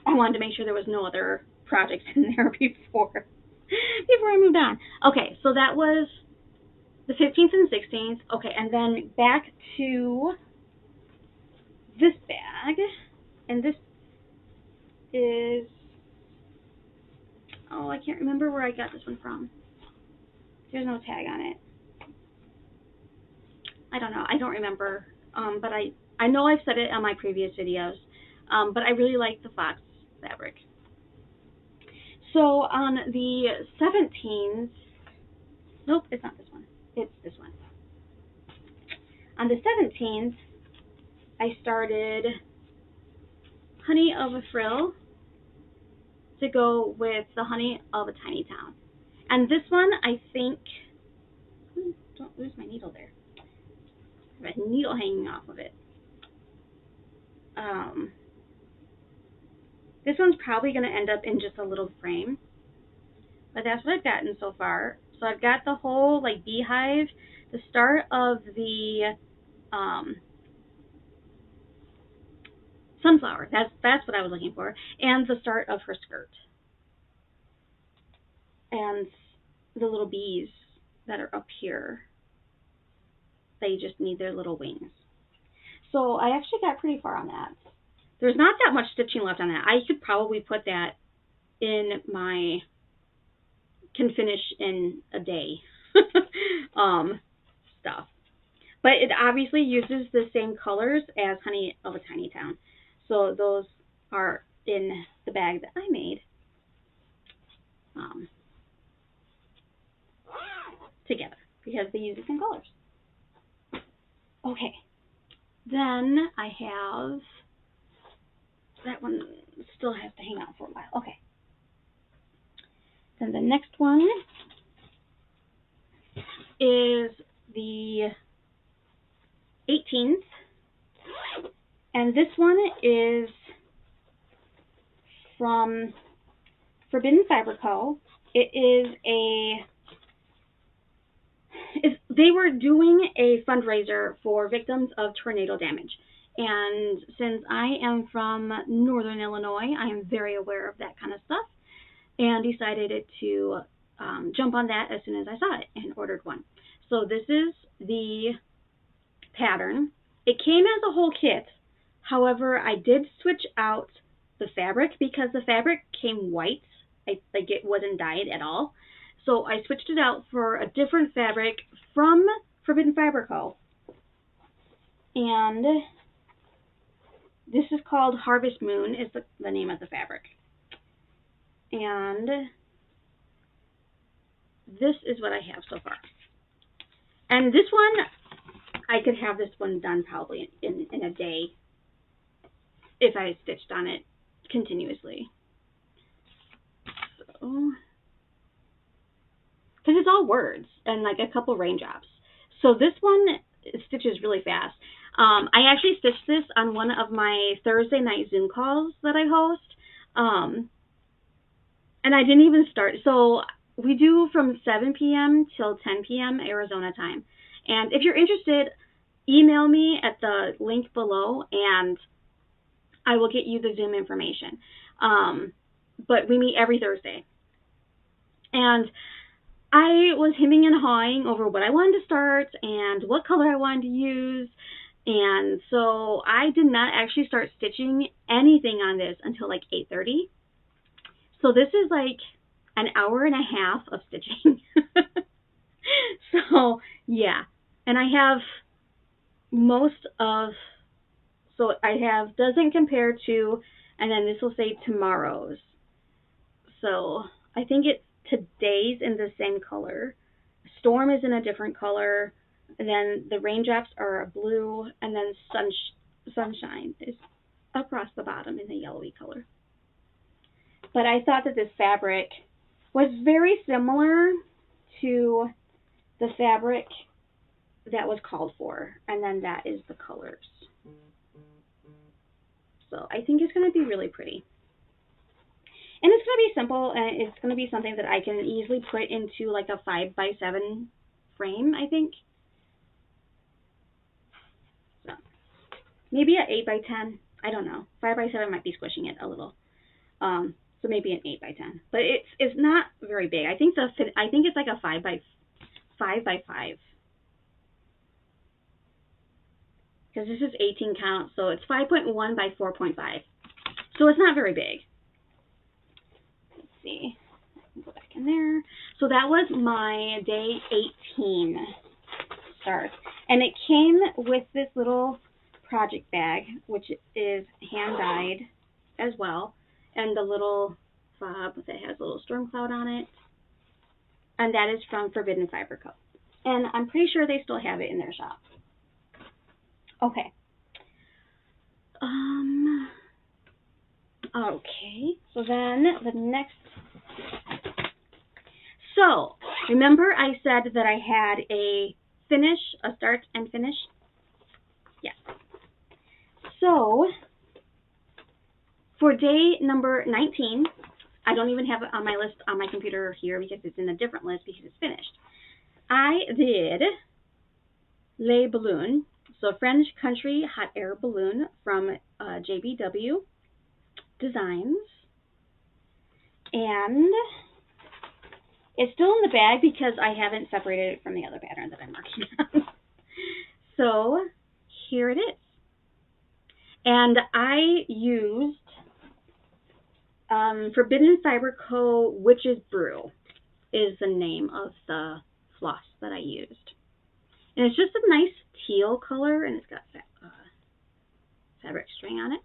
I wanted to make sure there was no other projects in there before I moved on. Okay, so that was the 15th and 16th. Okay, and then back to this bag, and this is, oh, I can't remember where I got this one from. There's no tag on it. I don't know. I don't remember. But I know I've said it on my previous videos. But I really like the fox fabric. So on the 17th, nope, it's not this one. It's this one. On the 17th, I started Honey of a Frill to go with the Honey of a Tiny Town. And this one, I think, don't lose my needle there. I have a needle hanging off of it. This one's probably going to end up in just a little frame, but that's what I've gotten so far. So I've got the whole like beehive, the start of the sunflower. That's what I was looking for, and the start of her skirt, and the little bees that are up here. They just need their little wings. So I actually got pretty far on that. There's not that much stitching left on that. I could probably put that in my can finish in a day stuff. But it obviously uses the same colors as Honey of a Tiny Town. So those are in the bag that I made together because they use the same colors. Okay. Then I have, that one still has to hang out for a while. Okay. Then the next one is the 18th. And this one is from Forbidden Fiber Co. It is they were doing a fundraiser for victims of tornado damage. And since I am from Northern Illinois, I am very aware of that kind of stuff and decided to jump on that as soon as I saw it and ordered one. So this is the pattern. It came as a whole kit. However, I did switch out the fabric because the fabric came white. Like it wasn't dyed at all. So I switched it out for a different fabric from Forbidden Fiber Co. And this is called Harvest Moon is the name of the fabric. And this is what I have so far. And this one, I could have this one done probably in a day if I stitched on it continuously. So, because it's all words and like a couple raindrops. So this one stitches really fast. I actually stitched this on one of my Thursday night Zoom calls that I host. And I didn't even start. So we do from 7 p.m. till 10 p.m. Arizona time. And if you're interested, email me at the link below and I will get you the Zoom information. But we meet every Thursday. And I was hemming and hawing over what I wanted to start and what color I wanted to use. And so I did not actually start stitching anything on this until like 8:30. So this is like an hour and a half of stitching. So yeah. And I have most of, so I have doesn't compare to, and then this will say tomorrow's. So I think it's today's in the same color. Storm is in a different color. And then the raindrops are blue, and then sunshine is across the bottom in the yellowy color. But I thought that this fabric was very similar to the fabric that was called for, and then that is the colors. So I think it's going to be really pretty. And it's going to be simple, and it's going to be something that I can easily put into like a 5x7 frame, I think. So maybe an 8x10. I don't know. 5x7 might be squishing it a little. So maybe an 8x10. But it's not very big. I think it's like a 5x5. Because this is 18 count, so it's 5.1 by 4.5. So it's not very big. see. Go back in there. So that was my day 18 start. And it came with this little project bag, which is hand-dyed as well. And the little fob that has a little storm cloud on it. And that is from Forbidden Fiber Co. And I'm pretty sure they still have it in their shop. Okay. Okay, so then the next, so remember I said that I had a finish, a start and finish? Yes. So for day number 19, I don't even have it on my list on my computer here because it's in a different list because it's finished. I did Le Balloon, so French Country Hot Air Balloon from JBW Designs, and it's still in the bag because I haven't separated it from the other pattern that I'm working on. So here it is, and I used Forbidden Fiber Co. Witch's Brew is the name of the floss that I used, and it's just a nice teal color, and it's got fabric string on it.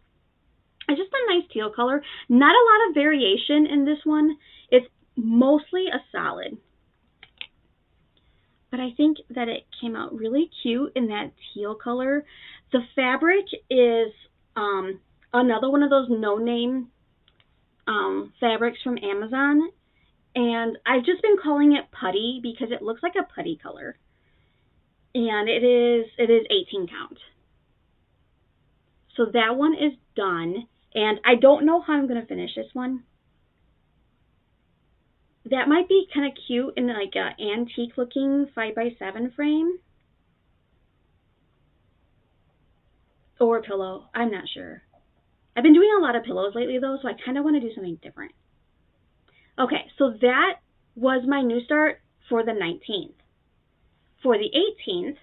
It's just a nice teal color. Not a lot of variation in this one. It's mostly a solid. But I think that it came out really cute in that teal color. The fabric is another one of those no-name fabrics from Amazon. And I've just been calling it putty because it looks like a putty color. And it is 18 count. So that one is done. And I don't know how I'm going to finish this one. That might be kind of cute in like an antique looking 5x7 frame. Or a pillow. I'm not sure. I've been doing a lot of pillows lately though, so I kind of want to do something different. Okay, so that was my new start for the 19th. For the 18th,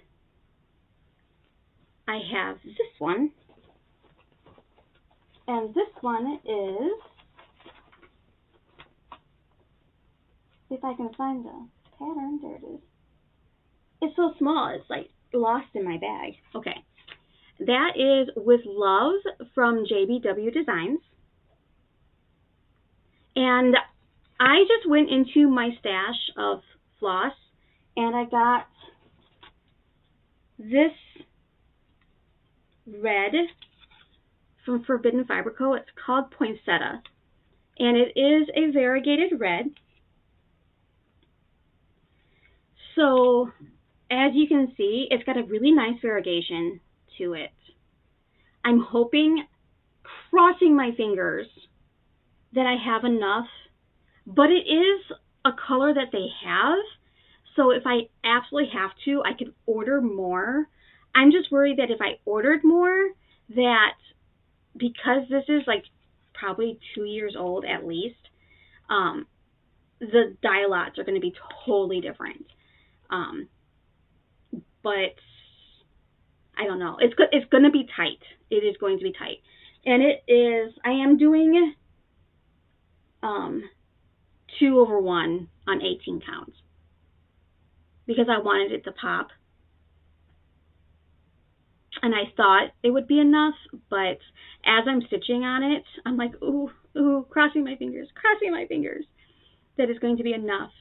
I have this one. And this one is, if I can find the pattern, there it is. It's so small, it's like lost in my bag. Okay, that is With Love from JBW Designs. And I just went into my stash of floss and I got this red from Forbidden Fiber Co. It's called Poinsettia, and it is a variegated red. So as you can see, it's got a really nice variegation to it. I'm hoping, crossing my fingers, that I have enough, but it is a color that they have, so if I absolutely have to, I could order more. I'm just worried that if I ordered more, that because this is like probably 2 years old at least, the dye lots are going to be totally different. But I don't know. It's going to be tight. It is going to be tight. And it is, I am doing 2/1 on 18 counts because I wanted it to pop. And I thought it would be enough, but as I'm stitching on it, I'm like, ooh, crossing my fingers, that it's going to be enough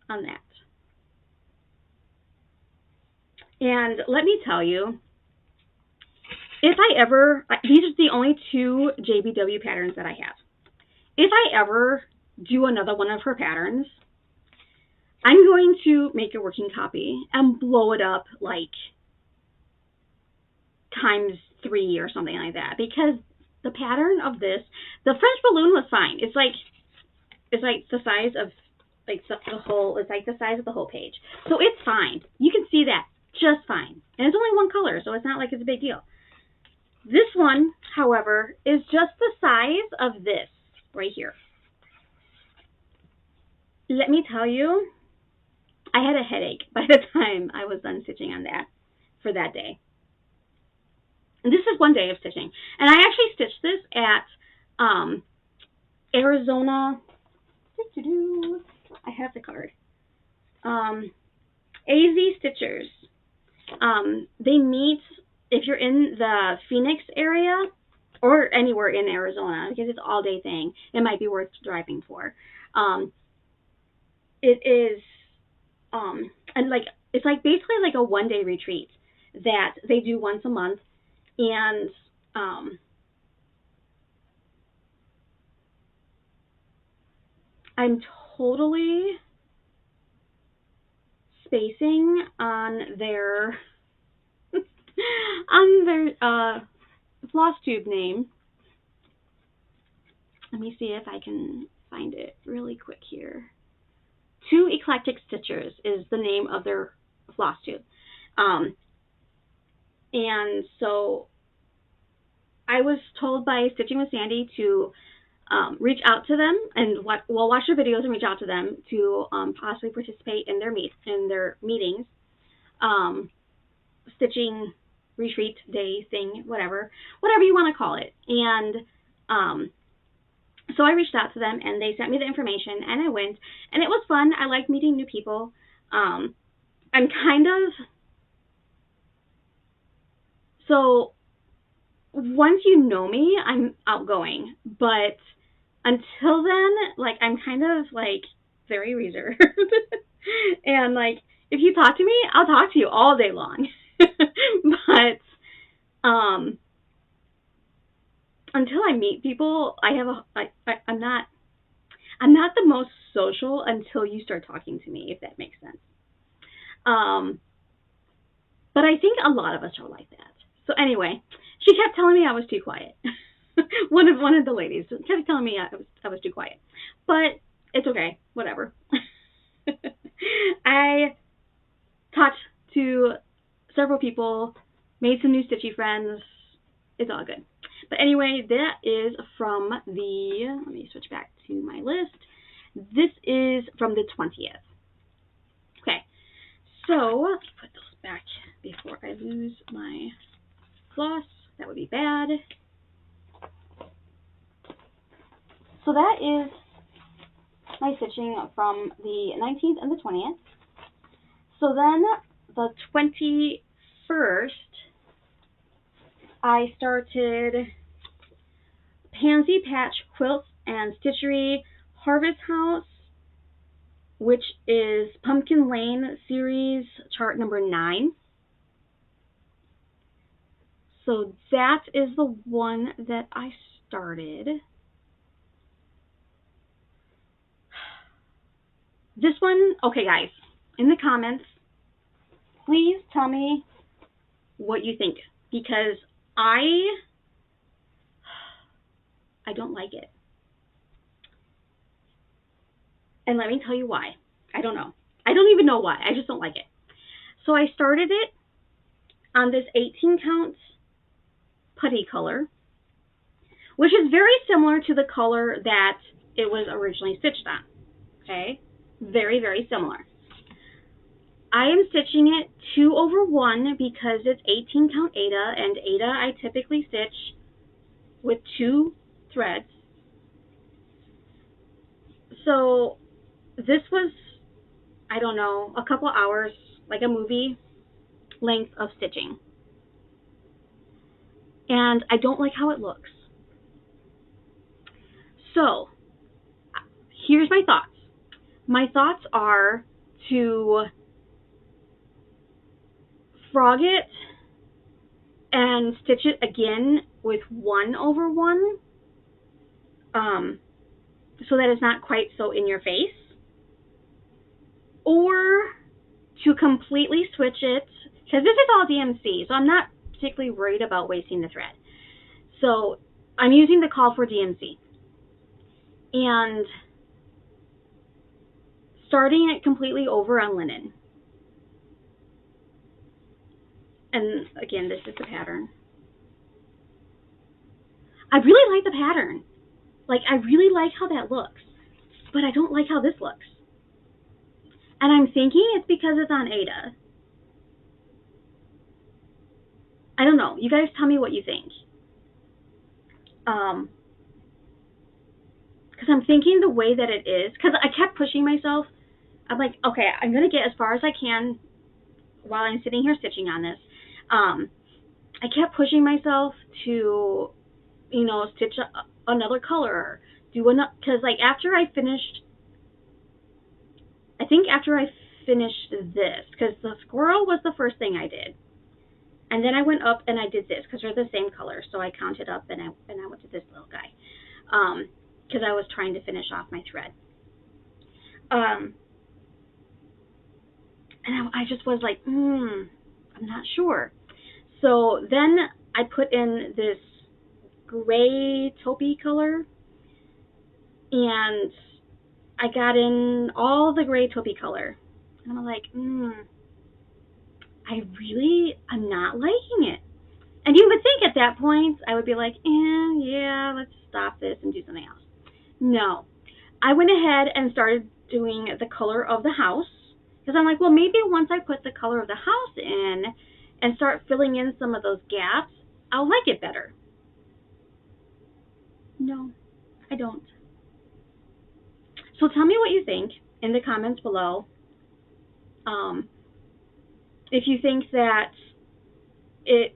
on that. And let me tell you, if I ever, these are the only 2 JBW patterns that I have. If I ever do another one of her patterns, I'm going to make a working copy and blow it up like ×3 or something like that, because the pattern of this, the French balloon was fine. It's like the size of like the whole, it's like the size of the whole page. So it's fine. You can see that just fine. And it's only one color, so it's not like it's a big deal. This one, however, is just the size of this right here. Let me tell you, I had a headache by the time I was done stitching on that for that day. And this is one day of stitching. And I actually stitched this at Arizona. I have the card. AZ Stitchers. They meet if you're in the Phoenix area or anywhere in Arizona, because it's an all-day thing. It might be worth driving for. It is, and like it's like basically like a one-day retreat that they do once a month, and I'm totally spacing on their on their Flosstube name. Let me see if I can find it really quick here. Two Eclectic Stitchers is the name of their Flosstube. And so I was told by Stitching with Sandy to reach out to them and we'll watch their videos and reach out to them to possibly participate in their meetings, stitching retreat day thing, whatever you want to call it. And so I reached out to them and they sent me the information and I went and it was fun. I like meeting new people. I'm kind of, so once you know me, I'm outgoing, but until then, like, I'm kind of, like, very reserved. And, like, if you talk to me, I'll talk to you all day long. But, until I meet people, I'm not the most social until you start talking to me, if that makes sense. But I think a lot of us are like that. So anyway, she kept telling me I was too quiet. one of the ladies kept telling me I was too quiet. But it's okay, whatever. I talked to several people, made some new stitchy friends. It's all good. But anyway, that is from the, let me switch back to my list. This is from the 20th. Okay, so let's put this back before I lose my floss. That would be bad. So that is my stitching from the 19th and the 20th. So then the 21st, I started Pansy Patch Quilts and Stitchery Harvest House, which is Pumpkin Lane series chart number 9. So that is the one that I started. This one, okay guys, in the comments, please tell me what you think, because I don't like it. And let me tell you why. I don't know. I don't even know why. I just don't like it. So I started it on this 18 count putty color, which is very similar to the color that it was originally stitched on. Okay? Very, very similar. I am stitching it 2/1 because it's 18 count Aida, and Aida I typically stitch with 2 threads. So this was, I don't know, a couple hours, like a movie length of stitching. And I don't like how it looks. So here's my thoughts. My thoughts are to frog it and stitch it again with 1/1, so that it's not quite so in your face, or to completely switch it, because this is all DMC, so I'm not particularly worried about wasting the thread. So I'm using the call for DMC and starting it completely over on linen. And again, this is the pattern. I really like the pattern. Like, I really like how that looks, but I don't like how this looks. And I'm thinking it's because it's on Aida. I don't know. You guys tell me what you think. Because because I'm thinking the way that it is, because I kept pushing myself. I'm like, okay, I'm going to get as far as I can while I'm sitting here stitching on this. I kept pushing myself to, you know, stitch another color, do another, because like after I finished, I think after I finished this, because the squirrel was the first thing I did, and then I went up and I did this because they're the same color, so I counted up and I went to this little guy, because I was trying to finish off my thread. And I just was like, I'm not sure. So then I put in this gray taupey color, and I got in all the gray taupey color. And I'm like, I'm not liking it. And you would think at that point, I would be like, yeah, let's stop this and do something else. No. I went ahead and started doing the color of the house, because I'm like, well, maybe once I put the color of the house in and start filling in some of those gaps, I'll like it better. No, I don't. So tell me what you think in the comments below. If you think that it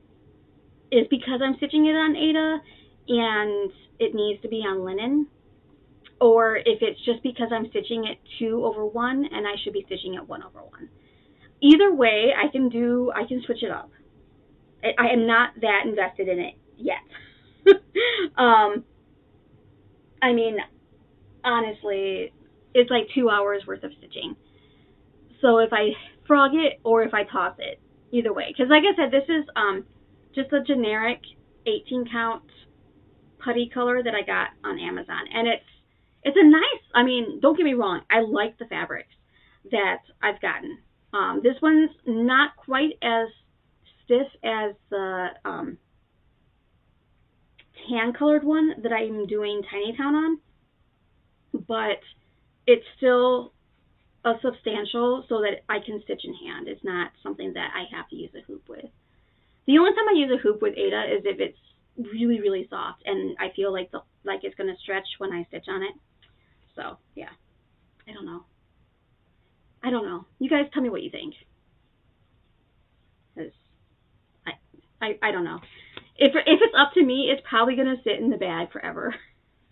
is because I'm stitching it on Aida and it needs to be on linen, or if it's just because I'm stitching it 2/1 and I should be stitching it 1/1. Either way, I can switch it up. I am not that invested in it yet. I mean, honestly, it's like 2 hours worth of stitching. So if I frog it or if I toss it, either way. Because like I said, this is just a generic 18 count putty color that I got on Amazon. And it's a nice, I mean, don't get me wrong, I like the fabrics that I've gotten. This one's not quite as stiff as the tan colored one that I'm doing Tiny Town on, but it's still a substantial so that I can stitch in hand. It's not something that I have to use a hoop with. The only time I use a hoop with Aida is if it's really, really soft and I feel like it's going to stretch when I stitch on it. So, yeah. I don't know. You guys tell me what you think. Because I don't know. If it's up to me, it's probably going to sit in the bag forever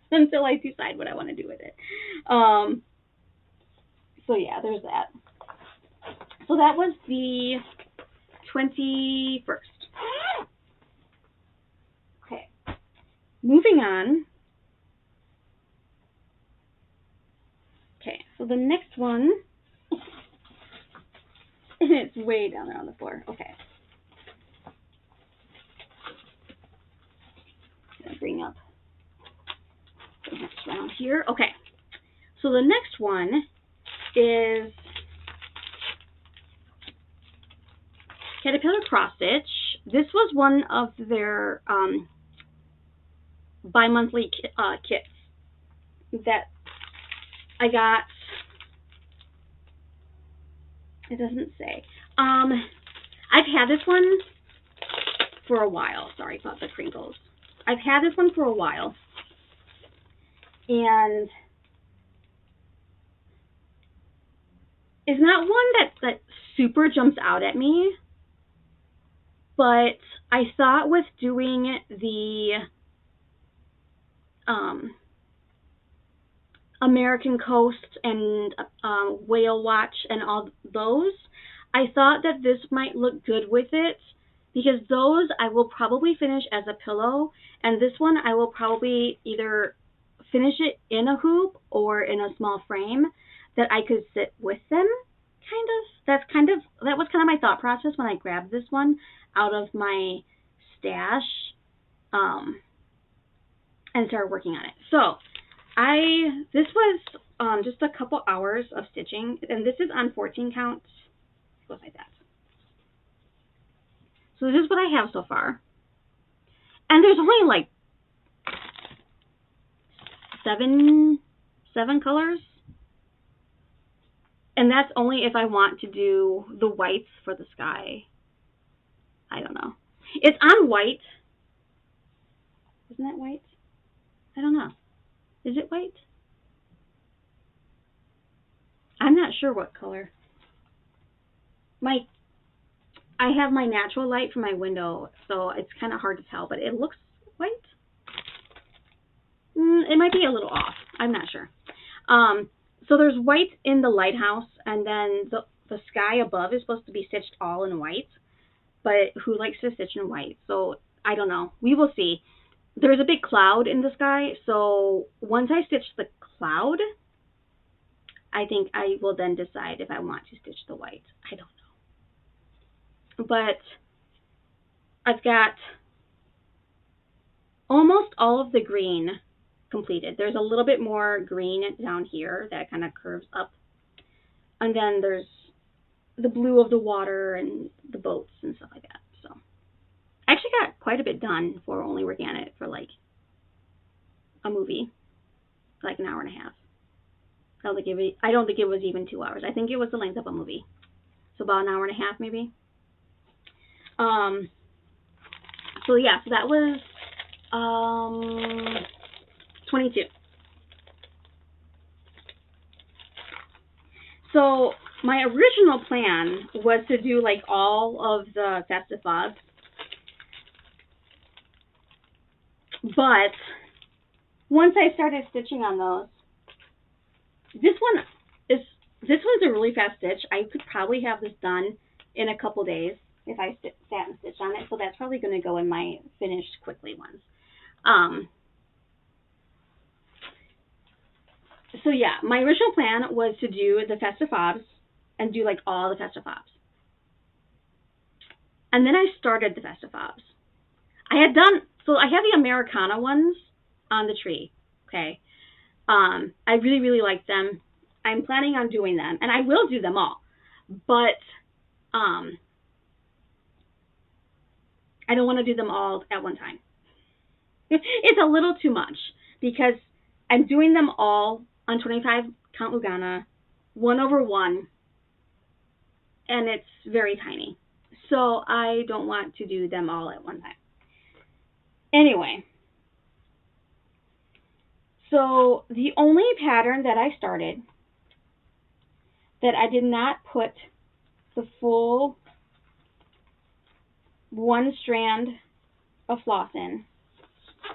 until I decide what I want to do with it. So yeah, there's that. So that was the 21st. Okay. Moving on. Okay, so the next one, it's way down there on the floor. Okay. I'm gonna bring up the next round here. Okay. So the next one is Caterpillar Cross Stitch. This was one of their bi-monthly kits that I got. It doesn't say. I've had this one for a while. Sorry about the crinkles. I've had this one for a while. And it's not one that super jumps out at me. But I thought with doing the American Coast and Whale Watch and all those, I thought that this might look good with it, because those I will probably finish as a pillow, and this one I will probably either finish it in a hoop or in a small frame that I could sit with them, kind of. That was kind of my thought process when I grabbed this one out of my stash and started working on it. So this was just a couple hours of stitching, and this is on 14 counts. It goes like that. So this is what I have so far. And there's only like seven colors. And that's only if I want to do the whites for the sky. I don't know. It's on white. Isn't that white? I don't know. Is it white? I'm not sure what color. I have my natural light from my window, so it's kind of hard to tell, but it looks white. It might be a little off. I'm not sure. So there's white in the lighthouse, and then the sky above is supposed to be stitched all in white, but who likes to stitch in white? So I don't know. We will see. There's a big cloud in the sky, so once I stitch the cloud, I think I will then decide if I want to stitch the white. I don't know. But I've got almost all of the green completed. There's a little bit more green down here that kind of curves up. And then there's the blue of the water and the boats and stuff like that. So I actually got quite a bit done for only working on it for like a movie, like an hour and a half. I don't think it was even 2 hours. I think it was the length of a movie. So about an hour and a half maybe. So yeah, so that was 22. So my original plan was to do like all of the festive fobs, but once I started stitching on those, this one's a really fast stitch. I could probably have this done in a couple days if I sat and stitched on it. So that's probably going to go in my finished quickly ones. So yeah, my original plan was to do the festive fobs and do like all the festive fobs. And then I started the festive fobs. I have the Americana ones on the tree. Okay. I really, really like them. I'm planning on doing them, and I will do them all. But I don't want to do them all at one time. It's a little too much because I'm doing them all on 25 count Lugana, 1/1, and it's very tiny. So I don't want to do them all at one time. Anyway, so the only pattern that I started that I did not put the full one strand of floss in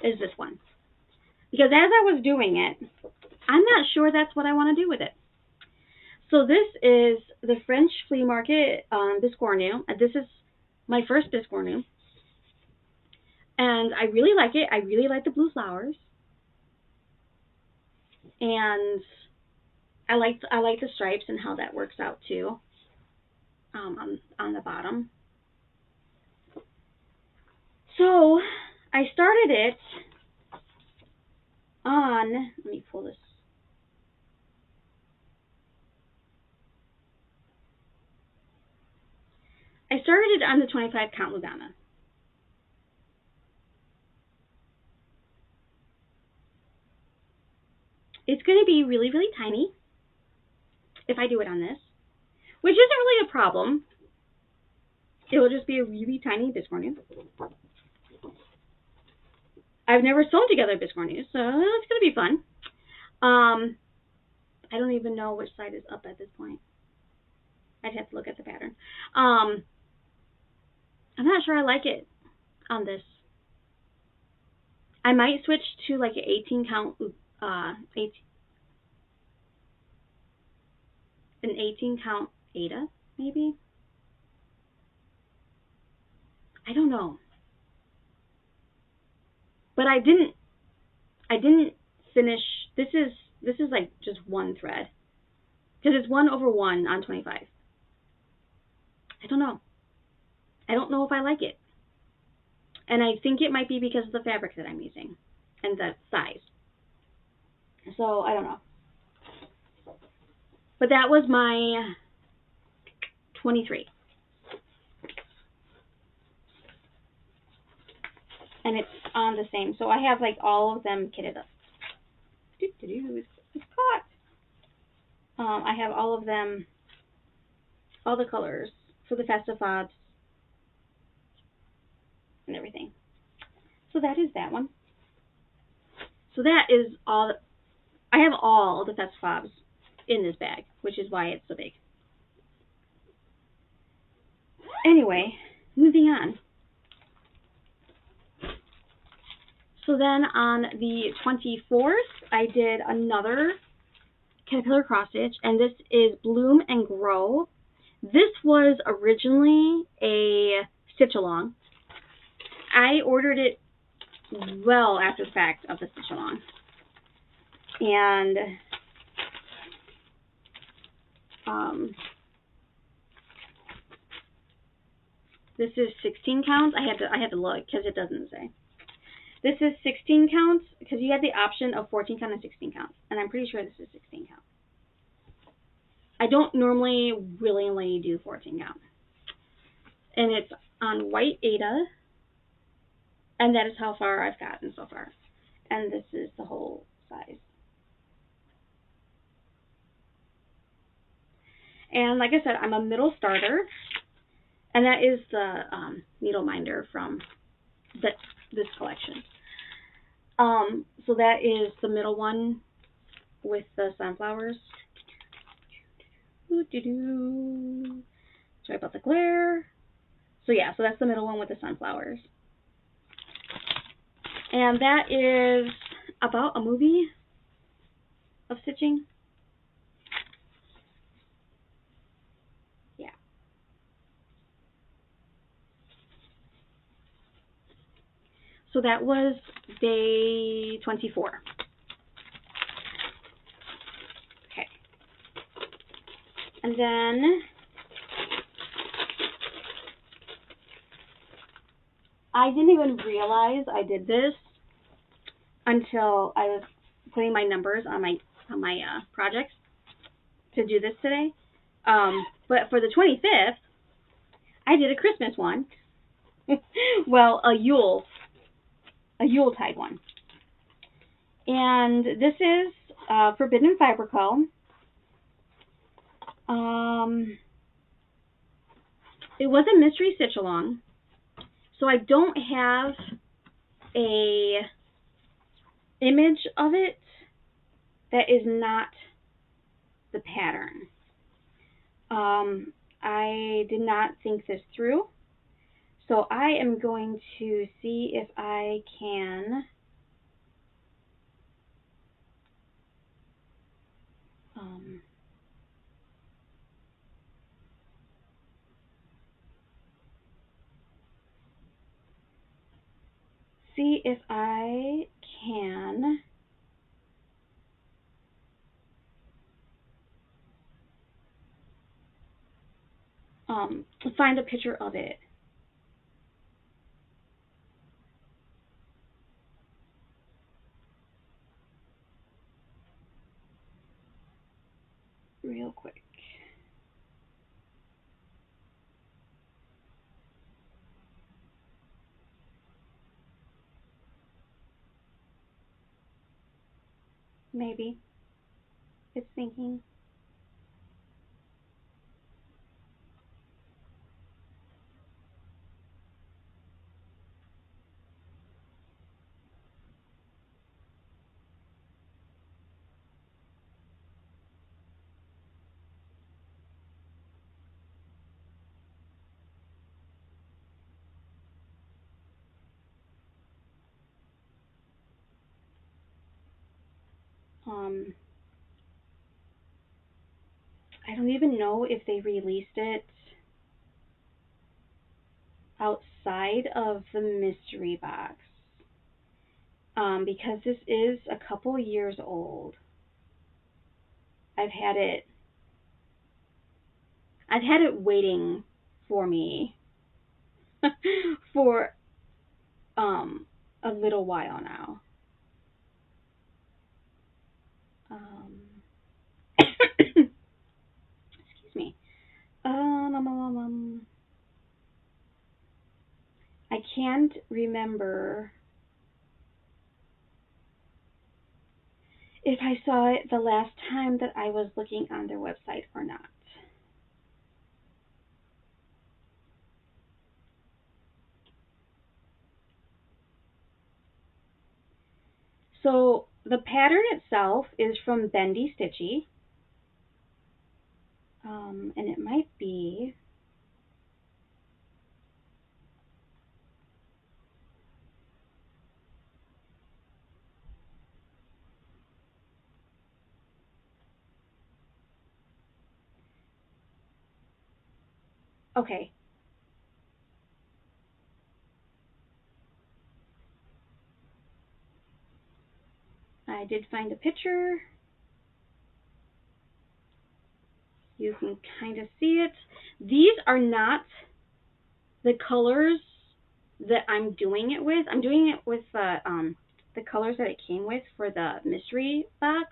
is this one. Because as I was doing it, I'm not sure that's what I want to do with it. So this is the French Flea Market Biscornu. This is my first Biscornu. And I really like it. I really like the blue flowers. And I like the stripes and how that works out too on the bottom. So I started it on, let me pull this. I started it on the 25 count Lugana. It's going to be really, really tiny if I do it on this, which isn't really a problem. It will just be a really tiny Biscornu. I've never sewn together Biscornus, so it's going to be fun. I don't even know which side is up at this point. I'd have to look at the pattern. I'm not sure I like it on this. I might switch to like an 18 count, an 18 count Ada, maybe. I don't know. But I didn't finish. This is like just one thread because it's 1/1 on 25. I don't know. I don't know if I like it, and I think it might be because of the fabric that I'm using and the size. So I don't know. But that was my 23. And it's on the same. So I have like all of them kitted up. It's caught. I have all of them, all the colors for the festive fobs and everything. So that is that one. So that is all. I have all the festive fobs in this bag, which is why it's so big. Anyway, moving on. So then on the 24th, I did another caterpillar cross stitch, and this is Bloom and Grow. This was originally a stitch along. I ordered it well after the fact of the stitch along. And this is 16 counts. I had to look because it doesn't say. This is 16 counts because you had the option of 14 count and 16 counts, and I'm pretty sure this is 16 count. I don't normally willingly do 14 count. And it's on white Ada, and that is how far I've gotten so far. And this is the whole size. And like I said, I'm a middle starter, and that is the needle minder from this collection. So that is the middle one with the sunflowers. Sorry about the glare. So yeah, so that's the middle one with the sunflowers. And that is about a movie of stitching. Yeah. So that was day 24. Okay. And then I didn't even realize I did this until I was putting my numbers on my projects to do this today. But for the 25th, I did a Christmas one. Well, a Yuletide one. And this is Forbidden Fiber Co. It was a mystery stitch along, so I don't have a image of it that is not the pattern. I did not think this through, so I am going to see if I can find a picture of it. Real quick. Maybe. It's thinking. I don't even know if they released it outside of the mystery box, because this is a couple years old. I've had it waiting for me for a little while now. Excuse me. I can't remember if I saw it the last time that I was looking on their website or not. So the pattern itself is from Bendy Stitchy. And it might be, okay. I did find a picture. You can kind of see it. These are not the colors that I'm doing it with. I'm doing it with the colors that it came with for the mystery box,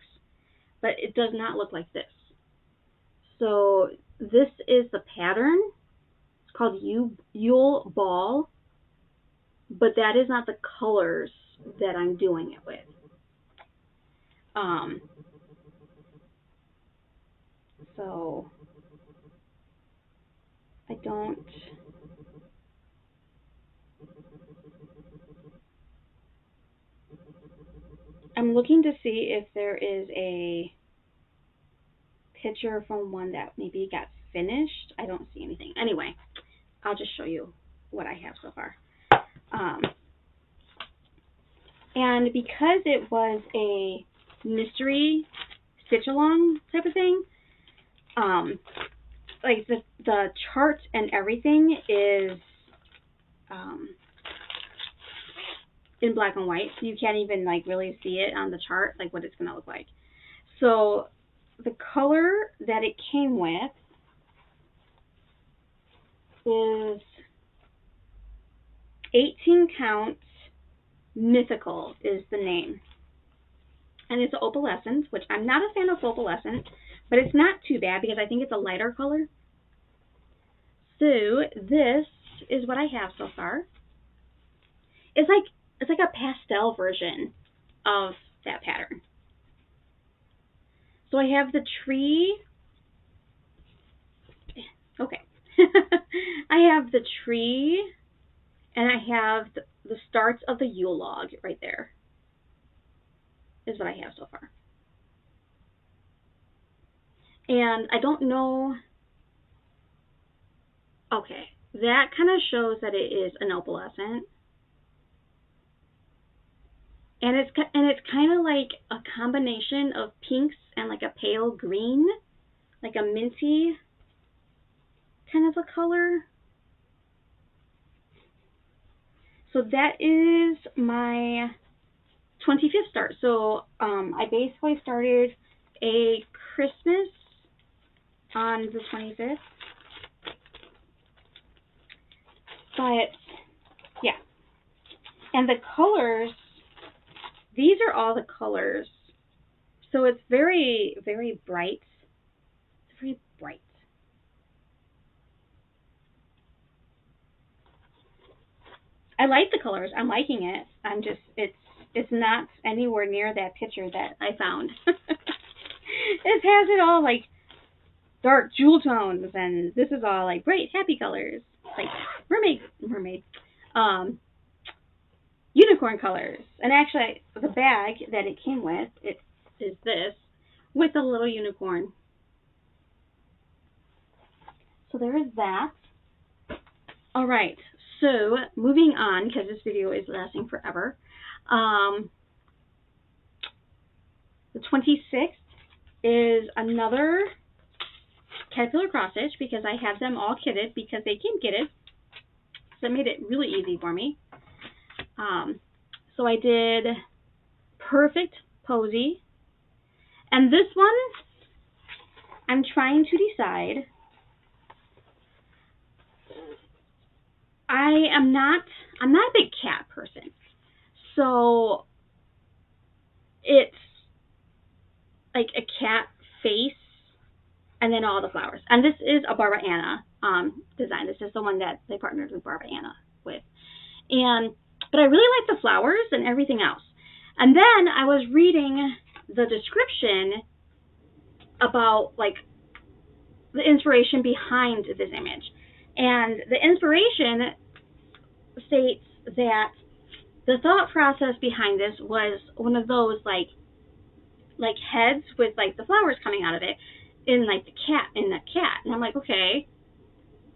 but it does not look like this. So this is the pattern. It's called Yule Ball, but that is not the colors that I'm doing it with. So I don't. I'm looking to see if there is a picture from one that maybe got finished. I don't see anything. Anyway, I'll just show you what I have so far. And because it was a mystery stitch along type of thing, like the chart and everything is in black and white, so you can't even like really see it on the chart, like what it's gonna look like. So the color that it came with is 18 count mythical is the name, and it's opalescent, which I'm not a fan of opalescent, but it's not too bad because I think it's a lighter color. So this is what I have so far. It's like a pastel version of that pattern. So I have the tree. Okay. I have the tree, and I have the starts of the Yule log right there. Is what I have so far. And I don't know. Okay, that kind of shows that it is an opalescent. And it's kind of like a combination of pinks and like a pale green, like a minty kind of a color. So that is my 25th start. So I basically started a Christmas on the 25th. But yeah, and the colors, these are all the colors. So it's very, very bright. It's very bright. I like the colors. I'm liking it. I'm just, it's not anywhere near that picture that I found. It has it all like dark jewel tones, and this is all like bright, happy colors, like mermaid, unicorn colors. And actually, the bag that it came with, it is this with a little unicorn. So there is that. All right. So moving on, because this video is lasting forever. The 26th is another caterpillar cross stitch because I have them all kitted because they came kitted. So it made it really easy for me. So I did Perfect Posy. And this one, I'm trying to decide. I'm not a big cat person. So it's like a cat face and then all the flowers. And this is a Barbara Anna design. This is the one that they partnered with Barbara Anna with. But I really like the flowers and everything else. And then I was reading the description about like the inspiration behind this image. And the inspiration states that the thought process behind this was one of those like heads with like the flowers coming out of it. in like the cat. And I'm like, okay,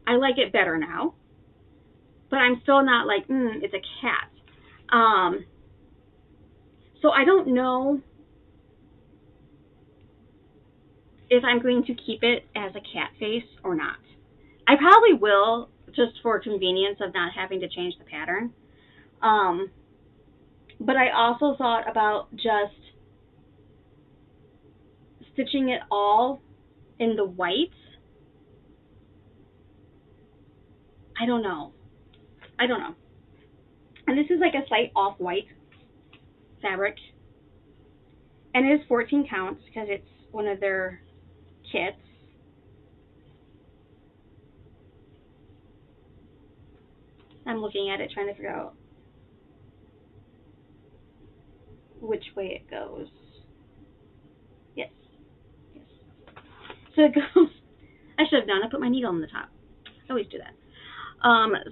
I like it better now. But I'm still not like, it's a cat. So I don't know if I'm going to keep it as a cat face or not. I probably will, just for convenience of not having to change the pattern. But I also thought about just stitching it all in the white. I don't know. And this is like a slight off-white fabric. And it is 14 counts because it's one of their kits. I'm looking at it trying to figure out which way it goes. Yes. So it goes, I should have done, I put my needle on the top. I always do that.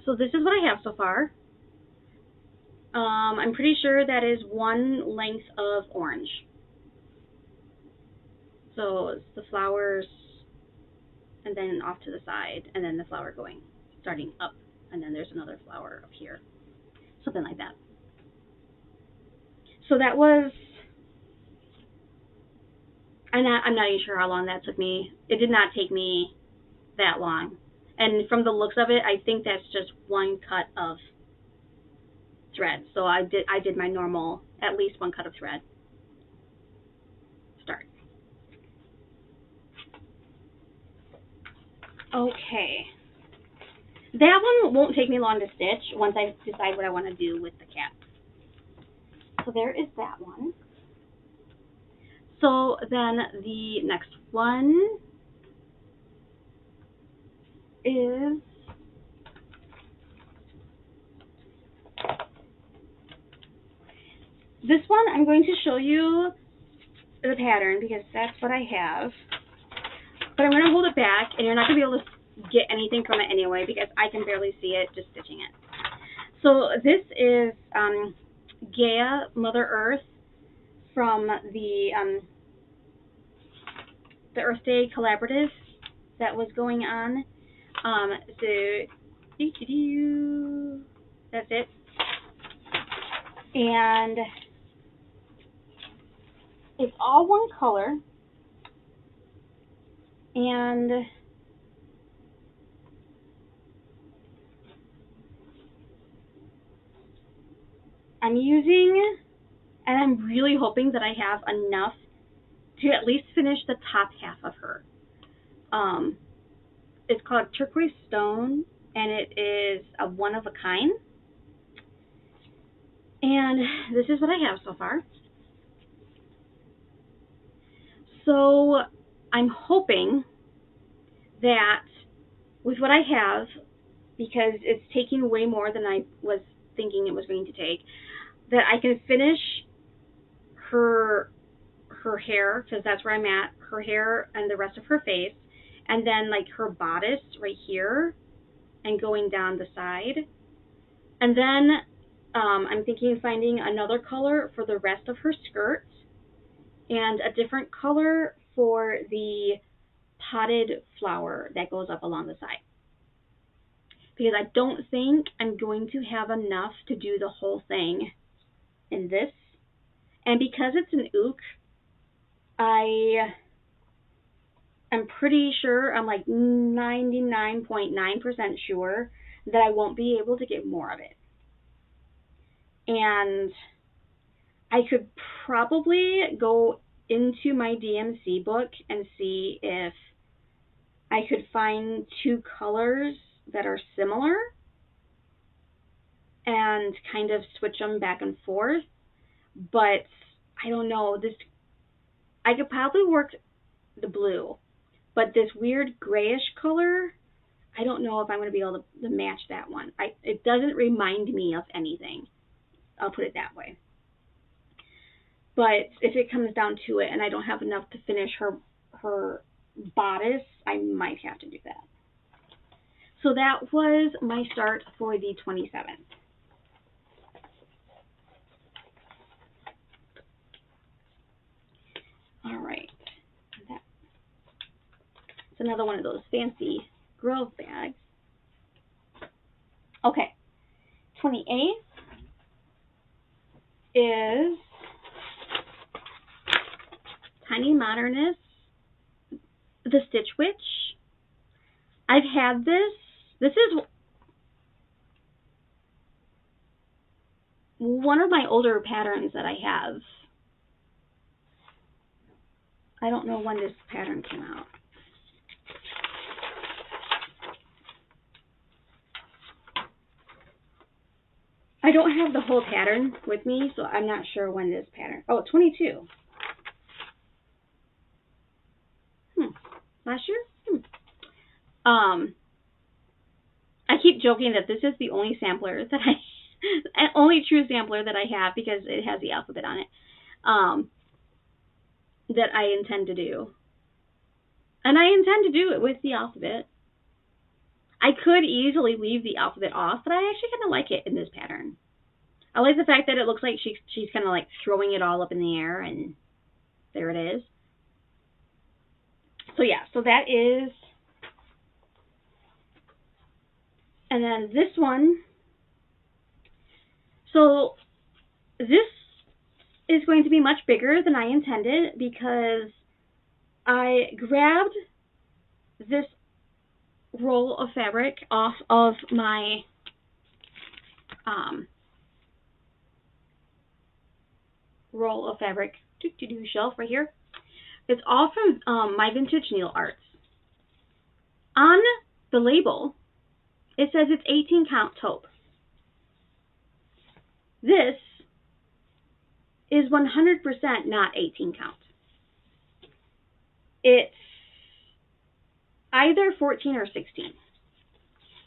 So this is what I have so far. I'm pretty sure that is one length of orange. So it's the flowers, and then off to the side, and then the flower going, starting up, and then there's another flower up here. Something like that. So that was, I'm not even sure how long that took me. It did not take me that long. And from the looks of it, I think that's just one cut of thread. So I did my normal, at least one cut of thread. Start. Okay. That one won't take me long to stitch once I decide what I want to do with the cat. So there is that one. So then the next one is this one. I'm going to show you the pattern because that's what I have. But I'm going to hold it back, and you're not going to be able to get anything from it anyway because I can barely see it just stitching it. So this is Gaia Mother Earth from the Earth Day collaborative that was going on. So that's it. And it's all one color. And I'm using, and I'm really hoping that I have enough to at least finish the top half of her. It's called Turquoise Stone, and it is a one of a kind. And this is what I have so far. So I'm hoping that with what I have, because it's taking way more than I was thinking it was going to take, that I can finish her hair, because that's where I'm at, her hair and the rest of her face, and then like her bodice right here and going down the side. And then I'm thinking of finding another color for the rest of her skirt and a different color for the potted flower that goes up along the side. Because I don't think I'm going to have enough to do the whole thing in this. And because it's an ook, I'm pretty sure, I'm like 99.9% sure that I won't be able to get more of it. And I could probably go into my DMC book and see if I could find two colors that are similar and kind of switch them back and forth. But I don't know, I could probably work the blue, but this weird grayish color, I don't know if I'm going to be able to match that one. It doesn't remind me of anything. I'll put it that way. But if it comes down to it and I don't have enough to finish her bodice, I might have to do that. So that was my start for the 27th. All right. another one of those fancy Grove bags. Okay, 28th is Tiny Modernist, the Stitch Witch. I've had this. This is one of my older patterns that I have. I don't know when this pattern came out. I don't have the whole pattern with me, so I'm not sure when this pattern... Oh, 22. Last year? I keep joking that this is the only sampler that only true sampler that I have, because it has the alphabet on it, that I intend to do. And I intend to do it with the alphabet. I could easily leave the alphabet off, but I actually kind of like it in this pattern. I like the fact that it looks like she's kind of like throwing it all up in the air, and there it is. So yeah, so that is... And then this one, so this is going to be much bigger than I intended, because I grabbed this roll of fabric off of my roll of fabric shelf right here. It's all from My Vintage Needle Arts. On the label, it says it's 18 count taupe. This is 100% not 18 count. It's either 14 or 16.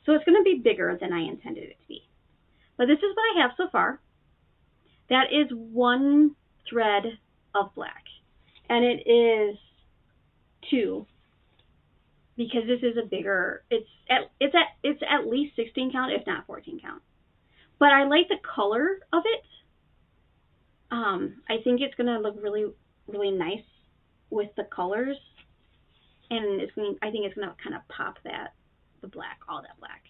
So it's going to be bigger than I intended it to be. But this is what I have so far. That is one thread of black. And it is 2, because this is a bigger, it's at least 16 count, if not 14 count. But I like the color of it. I think it's going to look really, really nice with the colors. And I think it's going to kind of pop the black, all that black.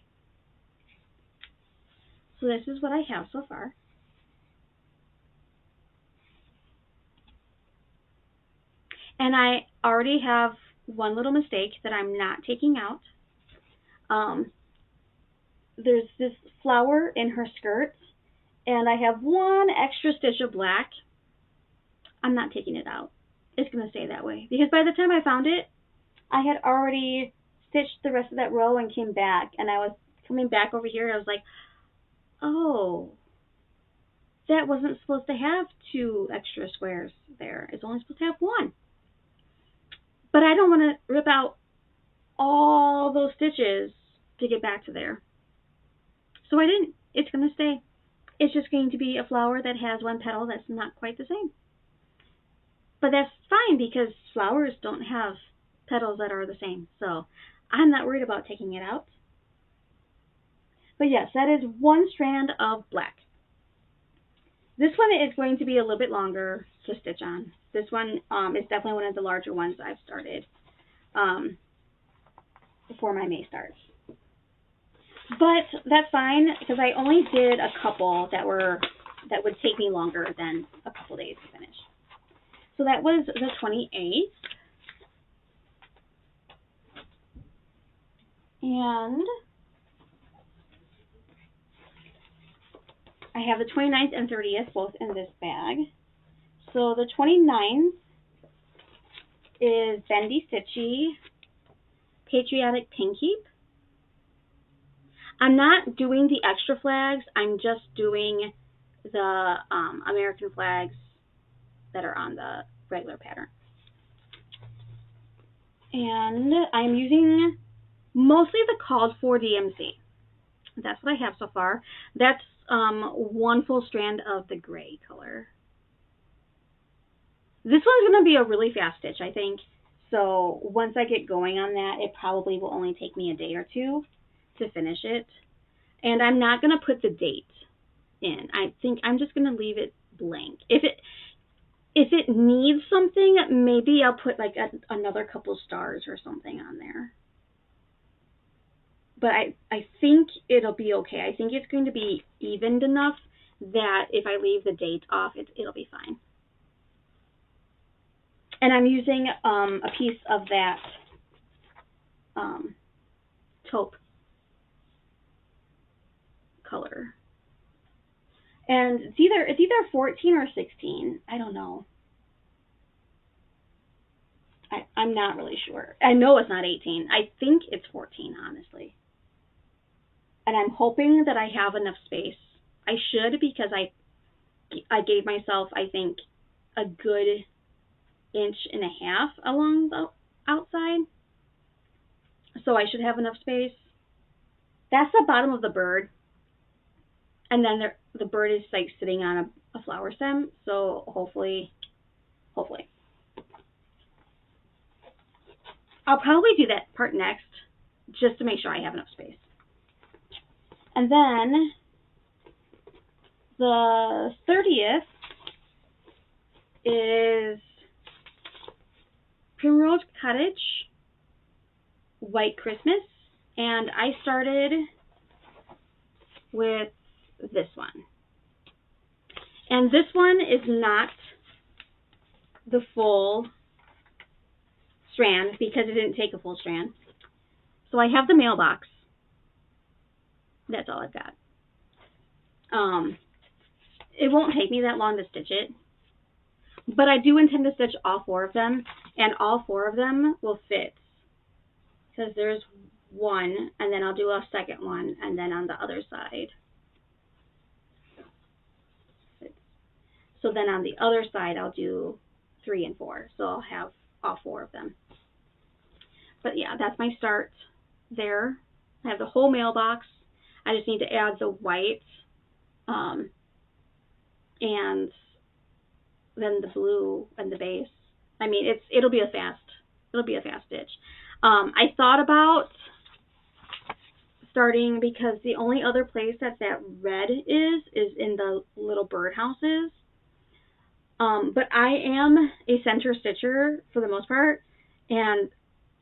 So this is what I have so far. And I already have one little mistake that I'm not taking out. There's this flower in her skirt, and I have one extra stitch of black. I'm not taking it out. It's going to stay that way, because by the time I found it, I had already stitched the rest of that row and came back, and I was coming back over here, and I was like, oh, that wasn't supposed to have 2 extra squares there. It's only supposed to have 1. But I don't want to rip out all those stitches to get back to there. So I didn't. It's going to stay. It's just going to be a flower that has 1 petal that's not quite the same. But that's fine, because flowers don't have petals that are the same. So I'm not worried about taking it out. But yes, that is 1 strand of black. This one is going to be a little bit longer to stitch on. This one is definitely one of the larger ones I've started before my May starts. But that's fine, because I only did a couple that would take me longer than a couple days to finish. So that was the 28th. And I have the 29th and 30th both in this bag. So the 29th is Bendy Stitchy Patriotic Pin Keep. I'm not doing the extra flags. I'm just doing the American flags that are on the regular pattern. And I'm using mostly the called for DMC. That's what I have so far. That's 1 full strand of the gray color. This one's going to be a really fast stitch, I think. So once I get going on that, it probably will only take me a day or 2 to finish it. And I'm not going to put the date in. I think I'm just going to leave it blank. If if it needs something, maybe I'll put like another couple stars or something on there. But I think it'll be okay. I think it's going to be evened enough that if I leave the date off, it'll be fine. And I'm using a piece of that taupe color. And it's either 14 or 16. I don't know. I'm not really sure. I know it's not 18. I think it's 14, honestly. And I'm hoping that I have enough space. I should, because I gave myself, I think, a good 1.5 inches along the outside. So I should have enough space. That's the bottom of the bird. And then the bird is like sitting on a flower stem. So hopefully. I'll probably do that part next, just to make sure I have enough space. And then the 30th is Primrose Cottage, White Christmas, and I started with this one. And this one is not the full strand because it didn't take a full strand. So I have the mailbox. That's all I've got. It won't take me that long to stitch it, but I do intend to stitch all 4 of them, and all 4 of them will fit, because there's one, and then I'll do a second one, and then on the other side. So then on the other side, I'll do 3 and 4, so I'll have all 4 of them. But yeah, that's my start there. I have the whole mailbox. I just need to add the white, and then the blue and the base. I mean, it'll be a fast stitch. I thought about starting, because the only other place that red is in the little birdhouses. But I am a center stitcher for the most part, and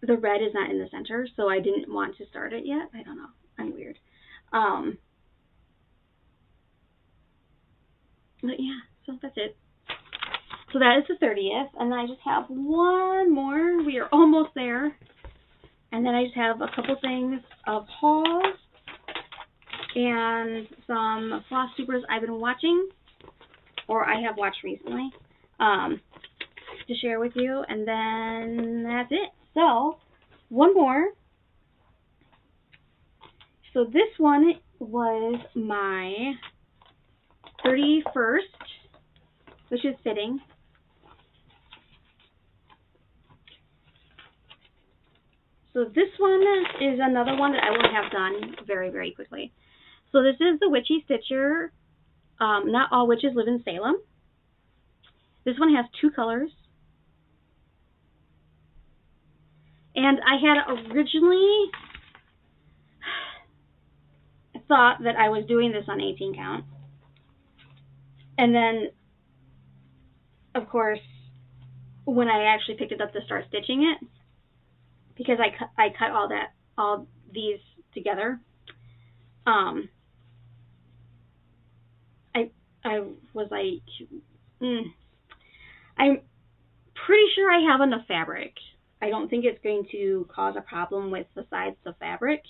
the red is not in the center, so I didn't want to start it yet. I don't know. I'm weird. But yeah, so that's it. So that is the 30th, and I just have one more. We are almost there. And then I just have a couple things of hauls and some Flosstubers I've been watching, or I have watched recently, to share with you, and then that's it. So, one more. So this one was my 31st, which is fitting. So this one is another one that I will have done very, very quickly. So this is the Witchy Stitcher. Not All Witches Live in Salem. This one has 2 colors. And I had originally thought that I was doing this on 18 count. And then, of course, when I actually picked it up to start stitching it, because I cut all these together, I was like, I'm pretty sure I have enough fabric. I don't think it's going to cause a problem with the size of fabric.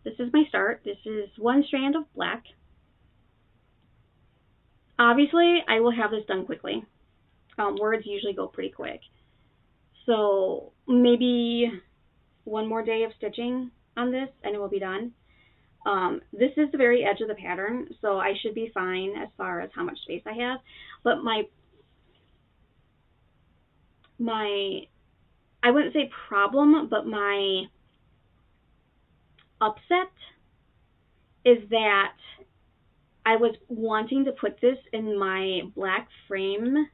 This is my start. This is 1 strand of black. Obviously, I will have this done quickly. Words usually go pretty quick. So maybe 1 more day of stitching on this and it will be done. This is the very edge of the pattern, so I should be fine as far as how much space I have. But my I wouldn't say problem, but my upset is that I was wanting to put this in my black frame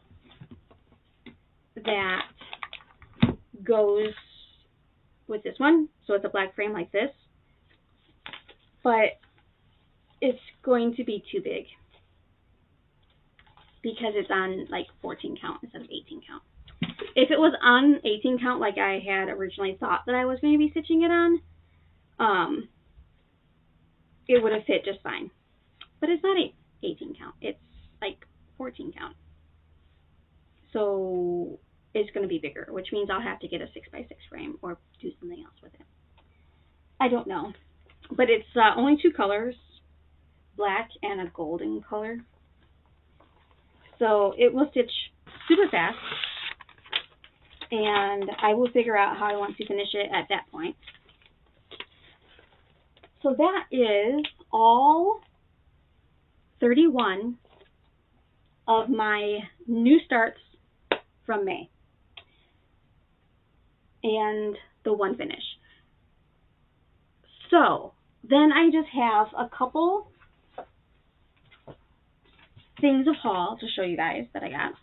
that goes with this one. So it's a black frame like this, but it's going to be too big because it's on like 14 count instead of 18 count. If it was on 18 count like I had originally thought that I was going to be stitching it on, it would have fit just fine. But it's not 18 count. It's like 14 count. So it's going to be bigger, which means I'll have to get a 6x6 frame or do something else with it. I don't know. But it's only 2 colors, black and a golden color. So it will stitch super fast. And I will figure out how I want to finish it at that point. So that is all 31 of my new starts from May. And the one finish. So then I just have a couple things of haul to show you guys that I got.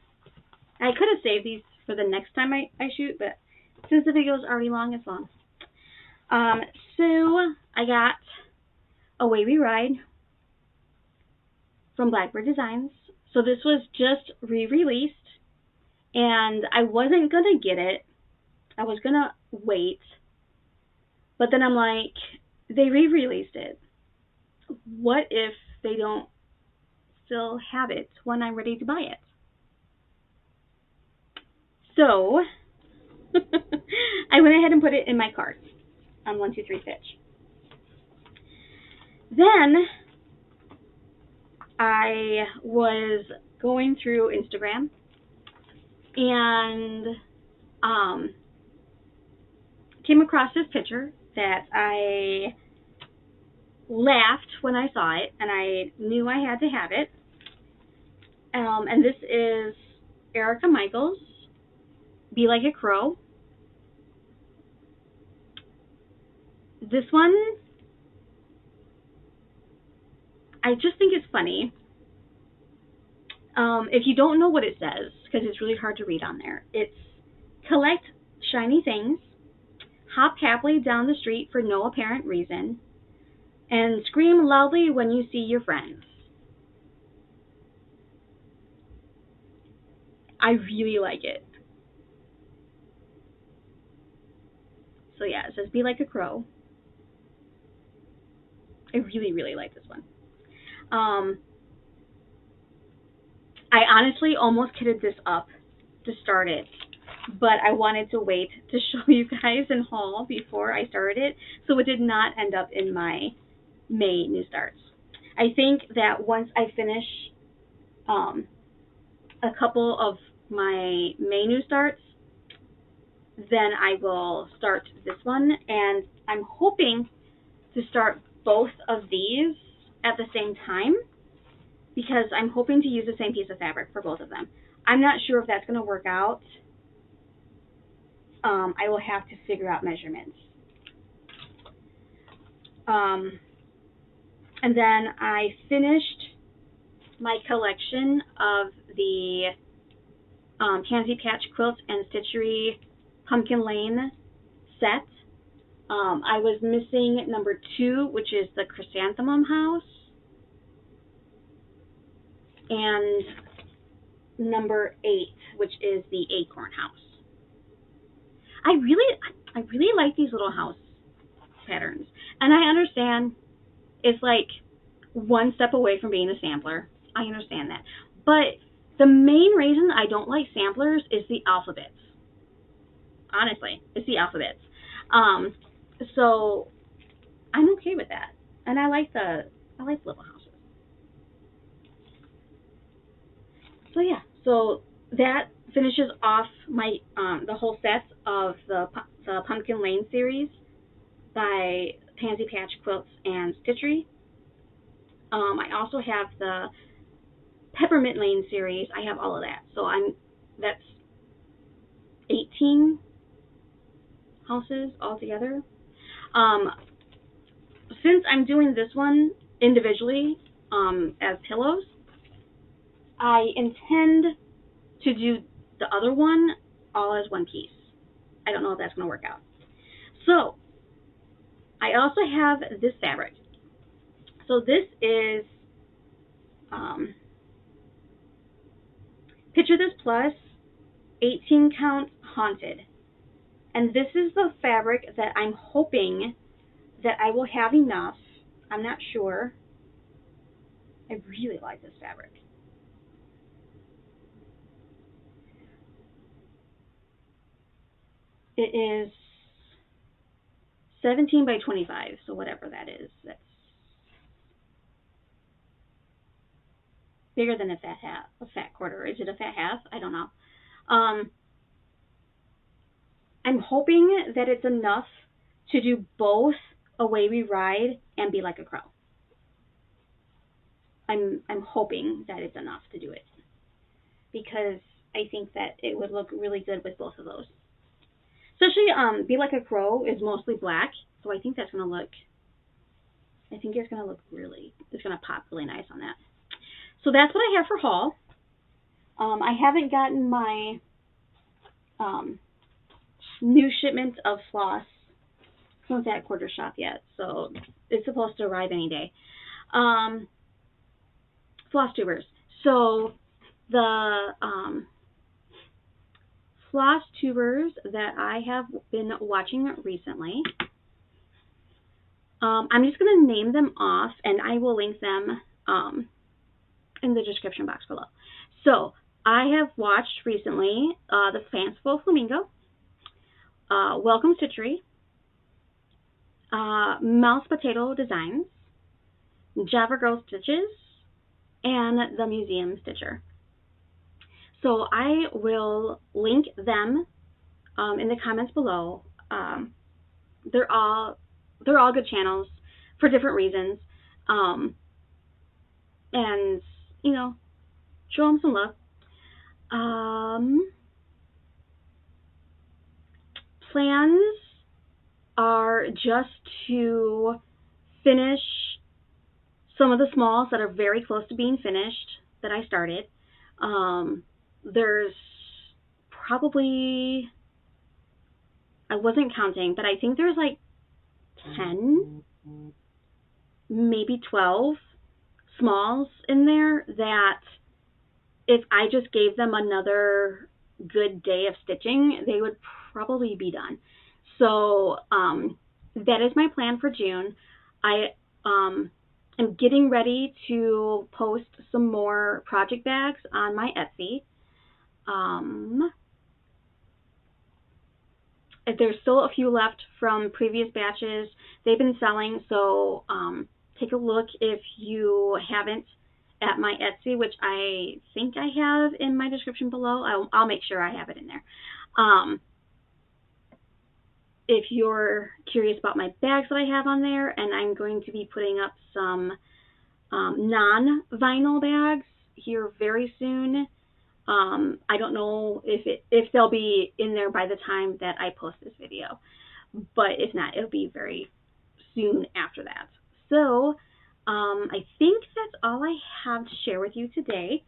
I could have saved these for the next time I shoot, but since the video is already long, it's long. So I got Away We Ride from Blackbird Designs. So this was just re-released, and I wasn't going to get it. I was going to wait, but then I'm like, they re-released it. What if they don't still have it when I'm ready to buy it? So I went ahead and put it in my cart on 123 Stitch. Then I was going through Instagram and came across this picture that I laughed when I saw it, and I knew I had to have it. And this is Erica Michaels, Be Like a Crow. This one, I just think it's funny. If you don't know what it says, because it's really hard to read on there, it's collect shiny things, hop happily down the street for no apparent reason, and scream loudly when you see your friends. I really like it. So yeah, it says Be Like a Crow. I really, really like this one. I honestly almost kitted this up to start it, but I wanted to wait to show you guys in haul before I started it, so it did not end up in my May new starts. I think that once I finish a couple of my May new starts, then I will start this one, and I'm hoping to start both of these at the same time, because I'm hoping to use the same piece of fabric for both of them. I'm not sure if that's going to work out. I will have to figure out measurements. And then I finished my collection of the Pansy Patch Quilts and Stitchery Pumpkin Lane set. I was missing number 2, which is the Chrysanthemum House, and number 8, which is the Acorn House. I really like these little house patterns, and I understand it's like one step away from being a sampler. I understand that, but the main reason I don't like samplers is the alphabets. Honestly, it's the alphabets. So I'm okay with that, and I like little houses. So yeah, so that finishes off my the whole set of the Pumpkin Lane series by Pansy Patch Quilts and Stitchery. I also have the Peppermint Lane series. I have all of that, so that's 18 houses altogether. Since I'm doing this one individually as pillows, I intend to do the other one all as one piece. I don't know if that's going to work out. So I also have this fabric. So this is Picture This Plus 18 count haunted. And this is the fabric that I'm hoping that I will have enough. I'm not sure. I really like this fabric. It is 17 by 25, so whatever that is. That's bigger than a fat quarter. Is it a fat half? I don't know. I'm hoping that it's enough to do both Away We Ride and Be Like a Crow. I'm hoping that it's enough to do it, because I think that it would look really good with both of those. Especially Be Like a Crow is mostly black, so I think that's gonna look. I think it's gonna look really. It's gonna pop really nice on that. So that's what I have for haul. I haven't gotten my new shipment of floss from that quarter shop yet, so it's supposed to arrive any day. Flosstubers. So the Flosstubers that I have been watching recently, I'm just going to name them off, and I will link them in the description box below. So I have watched recently the Fanciful Flamingo, Welcome Stitchery, Mouse Potato Designs, Java Girl Stitches, and the Museum Stitcher. So I will link them in the comments below. They're all good channels for different reasons, and you know, show them some love. Plans are just to finish some of the smalls that are very close to being finished that I started. There's probably, I wasn't counting, but I think there's like 10, maybe 12 smalls in there that if I just gave them another good day of stitching, they would probably be done. So that is my plan for June. I am getting ready to post some more project bags on my Etsy. There's still a few left from previous batches. They've been selling, so take a look if you haven't at my Etsy, which I think I have in my description below. I'll make sure I have it in there. If you're curious about my bags that I have on there, and I'm going to be putting up some non-vinyl bags here very soon. I don't know if they'll be in there by the time that I post this video, but if not, it'll be very soon after that. So I think that's all I have to share with you today.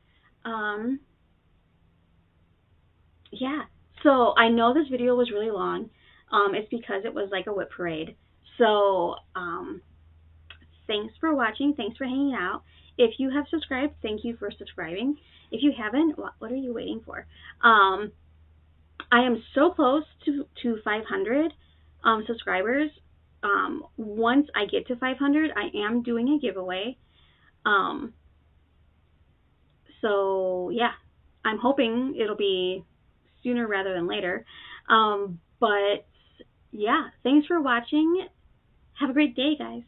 Yeah, so I know this video was really long. It's because it was like a whip parade. So thanks for watching. Thanks for hanging out. If you have subscribed, thank you for subscribing. If you haven't, what are you waiting for? I am so close to 500 subscribers. Once I get to 500, I am doing a giveaway. So yeah, I'm hoping it'll be sooner rather than later. But yeah, thanks for watching. Have a great day, guys.